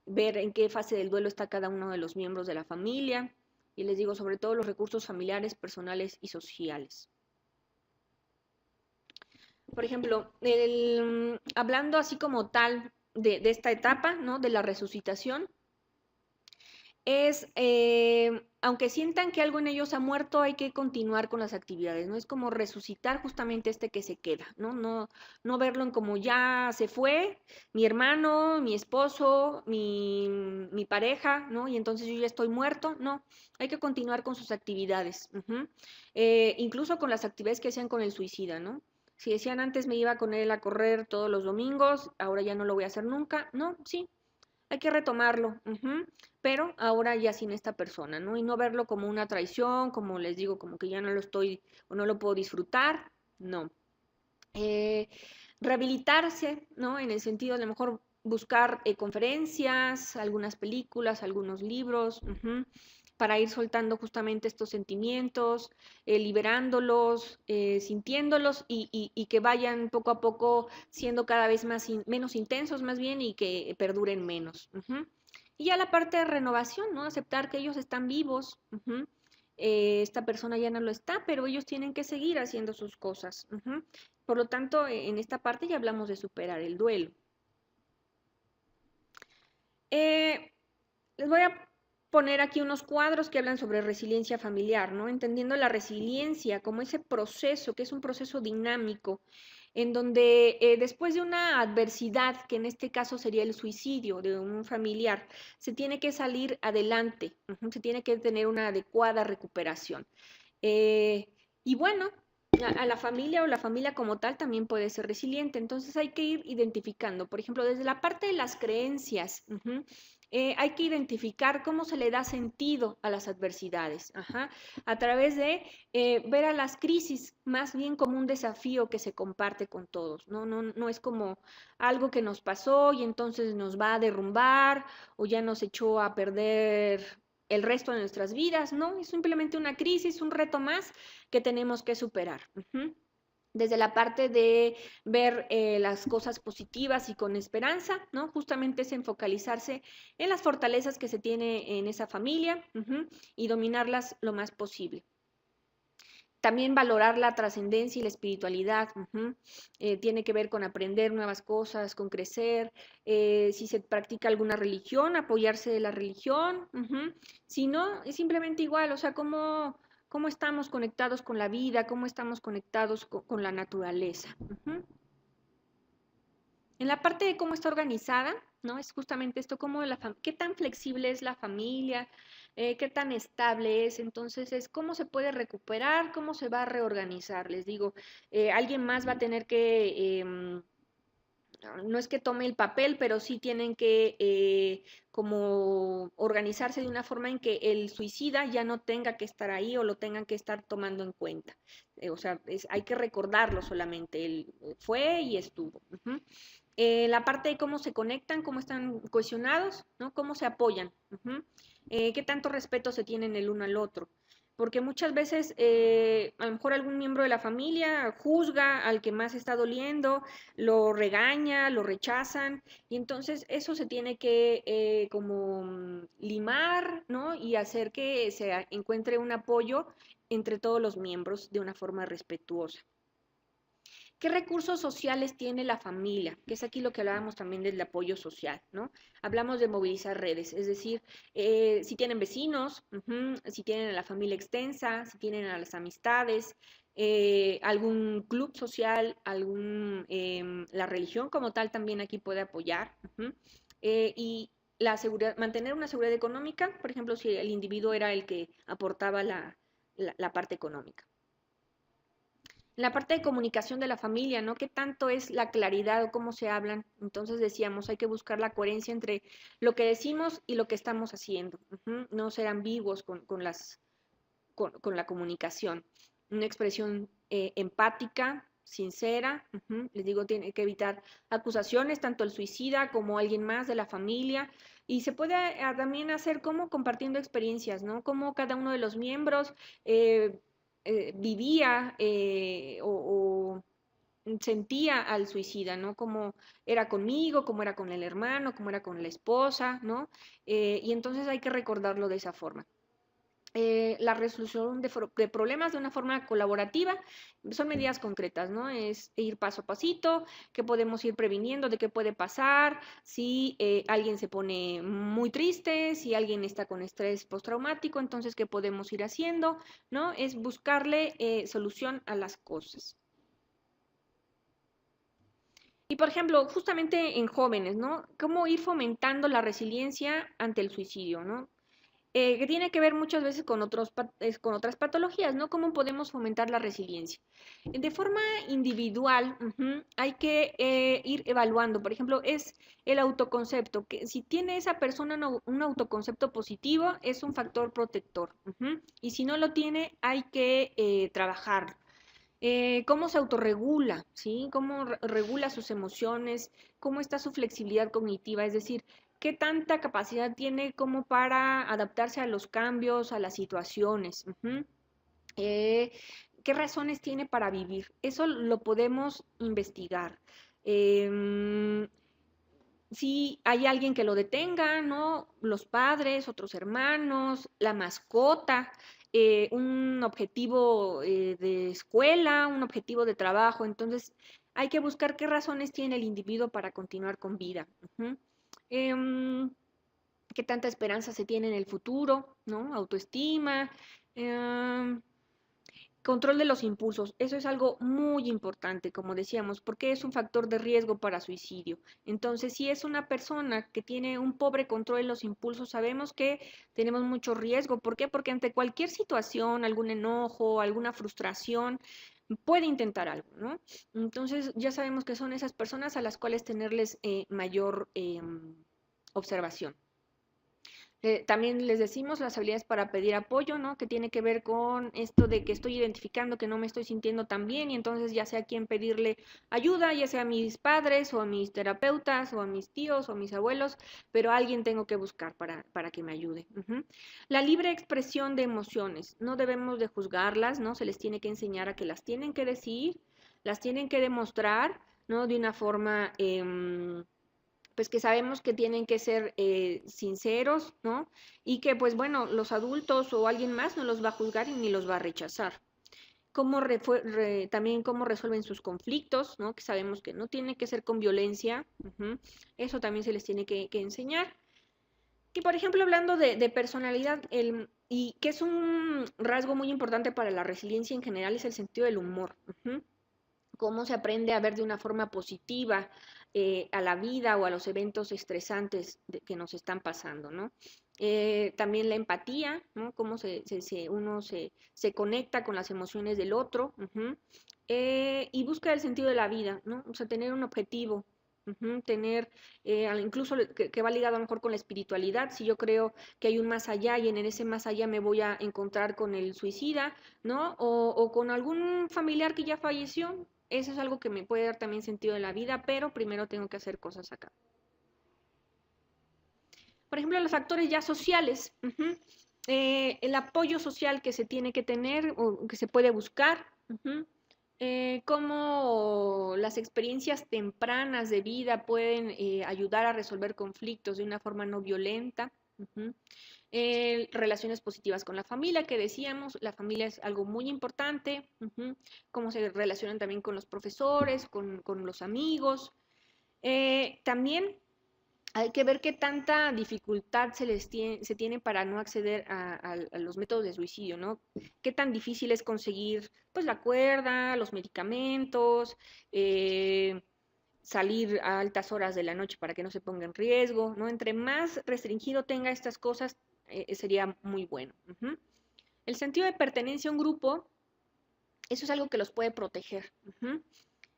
Speaker 1: Ver en qué fase del duelo está cada uno de los miembros de la familia. Y les digo sobre todo los recursos familiares, personales y sociales. Por ejemplo, hablando así como tal de esta etapa, ¿no? De la resucitación, es, aunque sientan que algo en ellos ha muerto, hay que continuar con las actividades, ¿no? Es como resucitar justamente este que se queda, ¿no? No verlo en como ya se fue mi hermano, mi esposo, mi pareja, ¿no? Y entonces yo ya estoy muerto, no, hay que continuar con sus actividades, incluso con las actividades que hacían con el suicida, ¿no? Si decían antes me iba con él a correr todos los domingos, ahora ya no lo voy a hacer nunca, no, sí, hay que retomarlo, pero ahora ya sin esta persona, ¿no? Y no verlo como una traición, como les digo, como que ya no lo estoy o no lo puedo disfrutar, no. Eh, Rehabilitarse, ¿no? En el sentido de a lo mejor buscar conferencias, algunas películas, algunos libros, para ir soltando justamente estos sentimientos, liberándolos, sintiéndolos y que vayan poco a poco siendo cada vez menos intensos más bien y que perduren menos. Y ya la parte de renovación, ¿no? Aceptar que ellos están vivos. Esta persona ya no lo está, pero ellos tienen que seguir haciendo sus cosas. Por lo tanto, en esta parte ya hablamos de superar el duelo. Eh, Les voy a poner aquí unos cuadros que hablan sobre resiliencia familiar, ¿no? Entendiendo la resiliencia como ese proceso, que es un proceso dinámico, en donde después de una adversidad, que en este caso sería el suicidio de un familiar, se tiene que salir adelante, se tiene que tener una adecuada recuperación. Y bueno, a la familia o la familia como tal también puede ser resiliente, entonces hay que ir identificando, por ejemplo, desde la parte de las creencias, hay que identificar cómo se le da sentido a las adversidades, a través de ver a las crisis más bien como un desafío que se comparte con todos, no es como algo que nos pasó y entonces nos va a derrumbar o ya nos echó a perder el resto de nuestras vidas, ¿no? Es simplemente una crisis, un reto más que tenemos que superar. Desde la parte de ver las cosas positivas y con esperanza, ¿no? Justamente es focalizarse en las fortalezas que se tiene en esa familia y dominarlas lo más posible. También valorar la trascendencia y la espiritualidad. Tiene que ver con aprender nuevas cosas, con crecer. Si se practica alguna religión, apoyarse de la religión. Si no, es simplemente igual, o sea, cómo estamos conectados con la vida, cómo estamos conectados con la naturaleza. En la parte de cómo está organizada, ¿no? Es justamente esto, qué tan flexible es la familia, qué tan estable es, entonces es cómo se puede recuperar, cómo se va a reorganizar. Les digo, alguien más va a tener que, no es que tome el papel, pero sí tienen que como organizarse de una forma en que el suicida ya no tenga que estar ahí o lo tengan que estar tomando en cuenta. O sea, hay que recordarlo solamente, él fue y estuvo. La parte de cómo se conectan, cómo están cohesionados, ¿no? Cómo se apoyan, qué tanto respeto se tienen el uno al otro. Porque muchas veces a lo mejor algún miembro de la familia juzga al que más está doliendo, lo regaña, lo rechazan, y entonces eso se tiene que como limar, ¿no? Y hacer que se encuentre un apoyo entre todos los miembros de una forma respetuosa. ¿Qué recursos sociales tiene la familia? Que es aquí lo que hablábamos también del apoyo social, ¿no? Hablamos de movilizar redes, es decir, si tienen vecinos, si tienen a la familia extensa, si tienen a las amistades, algún club social, la religión como tal también aquí puede apoyar. Y la seguridad, mantener una seguridad económica, por ejemplo, si el individuo era el que aportaba la parte económica. La parte de comunicación de la familia, ¿no? ¿Qué tanto es la claridad o cómo se hablan? Entonces decíamos, hay que buscar la coherencia entre lo que decimos y lo que estamos haciendo. No ser ambiguos con la comunicación. Una expresión empática, sincera. Les digo, tiene que evitar acusaciones, tanto el suicida como alguien más de la familia. Y se puede también hacer como compartiendo experiencias, ¿no? Como cada uno de los miembros eh, vivía o sentía al suicida, ¿no? Cómo era conmigo, cómo era con el hermano, cómo era con la esposa, ¿no? Y entonces hay que recordarlo de esa forma. La resolución de problemas de una forma colaborativa son medidas concretas, ¿no? Es ir paso a pasito, que podemos ir previniendo de qué puede pasar, si alguien se pone muy triste, si alguien está con estrés postraumático, entonces qué podemos ir haciendo, ¿no? Es buscarle solución a las cosas. Y por ejemplo, justamente en jóvenes, ¿no? ¿Cómo ir fomentando la resiliencia ante el suicidio, ¿no? Que tiene que ver muchas veces con con otras patologías, ¿no? ¿Cómo podemos fomentar la resiliencia? De forma individual, hay que ir evaluando, por ejemplo, es el autoconcepto, que si tiene esa persona un autoconcepto positivo, es un factor protector, y si no lo tiene, hay que trabajarlo. Cómo se autorregula, ¿sí? Cómo regula sus emociones, cómo está su flexibilidad cognitiva, es decir, qué tanta capacidad tiene como para adaptarse a los cambios, a las situaciones. Eh, ¿Qué razones tiene para vivir? Eso lo podemos investigar. Em, si hay alguien que lo detenga, ¿no? Los padres, otros hermanos, la mascota, un objetivo de escuela, un objetivo de trabajo. Entonces, hay que buscar qué razones tiene el individuo para continuar con vida. Em, Qué tanta esperanza se tiene en el futuro, ¿no? Autoestima. em, Control de los impulsos, eso es algo muy importante, como decíamos, porque es un factor de riesgo para suicidio. Entonces, si es una persona que tiene un pobre control de los impulsos, sabemos que tenemos mucho riesgo. ¿Por qué? Porque ante cualquier situación, algún enojo, alguna frustración, puede intentar algo, ¿no? Entonces, ya sabemos que son esas personas a las cuales tenerles mayor observación. También les decimos las habilidades para pedir apoyo, ¿no? Que tiene que ver con esto de que estoy identificando que no me estoy sintiendo tan bien y entonces ya sé a quién pedirle ayuda, ya sea a mis padres o a mis terapeutas o a mis tíos o a mis abuelos, pero a alguien tengo que buscar para que me ayude. La libre expresión de emociones, no debemos de juzgarlas, ¿no? Se les tiene que enseñar a que las tienen que decir, las tienen que demostrar, ¿no? De una forma pues que sabemos que tienen que ser sinceros, ¿no? Y que pues bueno, los adultos o alguien más no los va a juzgar y ni los va a rechazar. También cómo resuelven sus conflictos, ¿no? Que sabemos que no tiene que ser con violencia, eso también se les tiene que enseñar. Y por ejemplo, hablando de personalidad, y que es un rasgo muy importante para la resiliencia en general, es el sentido del humor. Cómo se aprende a ver de una forma positiva a la vida o a los eventos estresantes que nos están pasando, ¿no? También la empatía, ¿no? Cómo uno se conecta con las emociones del otro, y busca el sentido de la vida, ¿no? O sea, tener un objetivo, tener, incluso que va ligado a lo mejor con la espiritualidad, si yo creo que hay un más allá y en ese más allá me voy a encontrar con el suicida, ¿no? O con algún familiar que ya falleció, eso es algo que me puede dar también sentido de la vida, pero primero tengo que hacer cosas acá. Por ejemplo, los factores ya sociales, el apoyo social que se tiene que tener o que se puede buscar, cómo las experiencias tempranas de vida pueden ayudar a resolver conflictos de una forma no violenta. Relaciones positivas con la familia, que decíamos, la familia es algo muy importante, cómo se relacionan también con los profesores, con los amigos. También hay que ver qué tanta dificultad se tiene para no acceder a los métodos de suicidio, ¿no? Qué tan difícil es conseguir, pues, la cuerda, los medicamentos, salir a altas horas de la noche para que no se ponga en riesgo, ¿no? Entre más restringido tenga estas cosas, sería muy bueno. El sentido de pertenencia a un grupo, eso es algo que los puede proteger.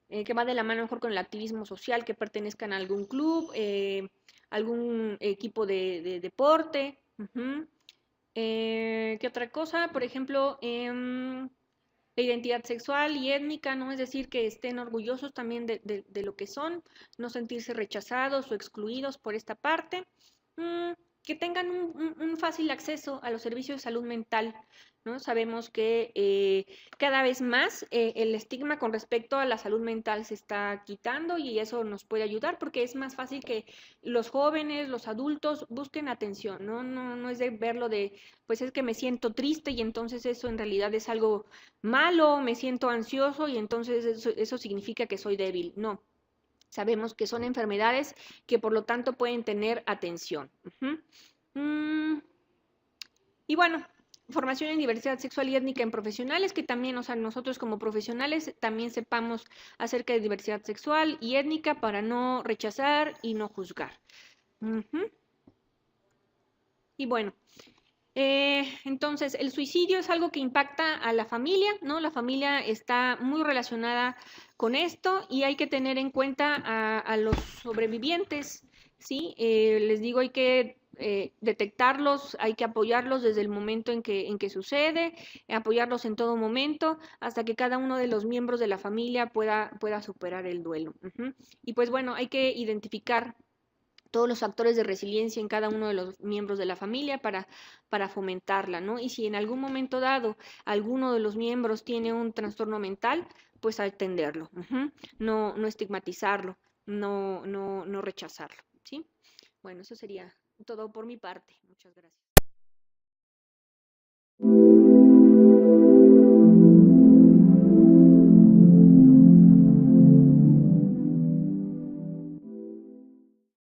Speaker 1: Que va de la mano mejor con el activismo social, que pertenezcan a algún club, algún equipo de deporte. ¿Qué otra cosa? Por ejemplo, la identidad sexual y étnica, ¿no? Es decir, que estén orgullosos también de lo que son, no sentirse rechazados o excluidos por esta parte. Mm, que tengan un fácil acceso a los servicios de salud mental, ¿no? Sabemos que cada vez más el estigma con respecto a la salud mental se está quitando y eso nos puede ayudar porque es más fácil que los jóvenes, los adultos busquen atención, ¿no? No es de verlo de, pues es que me siento triste y entonces eso en realidad es algo malo, me siento ansioso y entonces eso significa que soy débil. No, sabemos que son enfermedades que por lo tanto pueden tener atención. Y bueno, formación en diversidad sexual y étnica en profesionales, que también, o sea, nosotros como profesionales también sepamos acerca de diversidad sexual y étnica para no rechazar y no juzgar. Ujú. Y bueno, entonces, el suicidio es algo que impacta a la familia, ¿no? La familia está muy relacionada con esto y hay que tener en cuenta a los sobrevivientes, ¿sí? Les digo, hay que detectarlos, hay que apoyarlos desde el momento en que sucede, apoyarlos en todo momento, hasta que cada uno de los miembros de la familia pueda superar el duelo. Ujú. Y pues bueno, hay que identificar todos los factores de resiliencia en cada uno de los miembros de la familia para fomentarla, ¿no? Y si en algún momento dado alguno de los miembros tiene un trastorno mental, pues atenderlo, no estigmatizarlo, no rechazarlo, ¿sí? Bueno, eso sería todo por mi parte. Muchas gracias.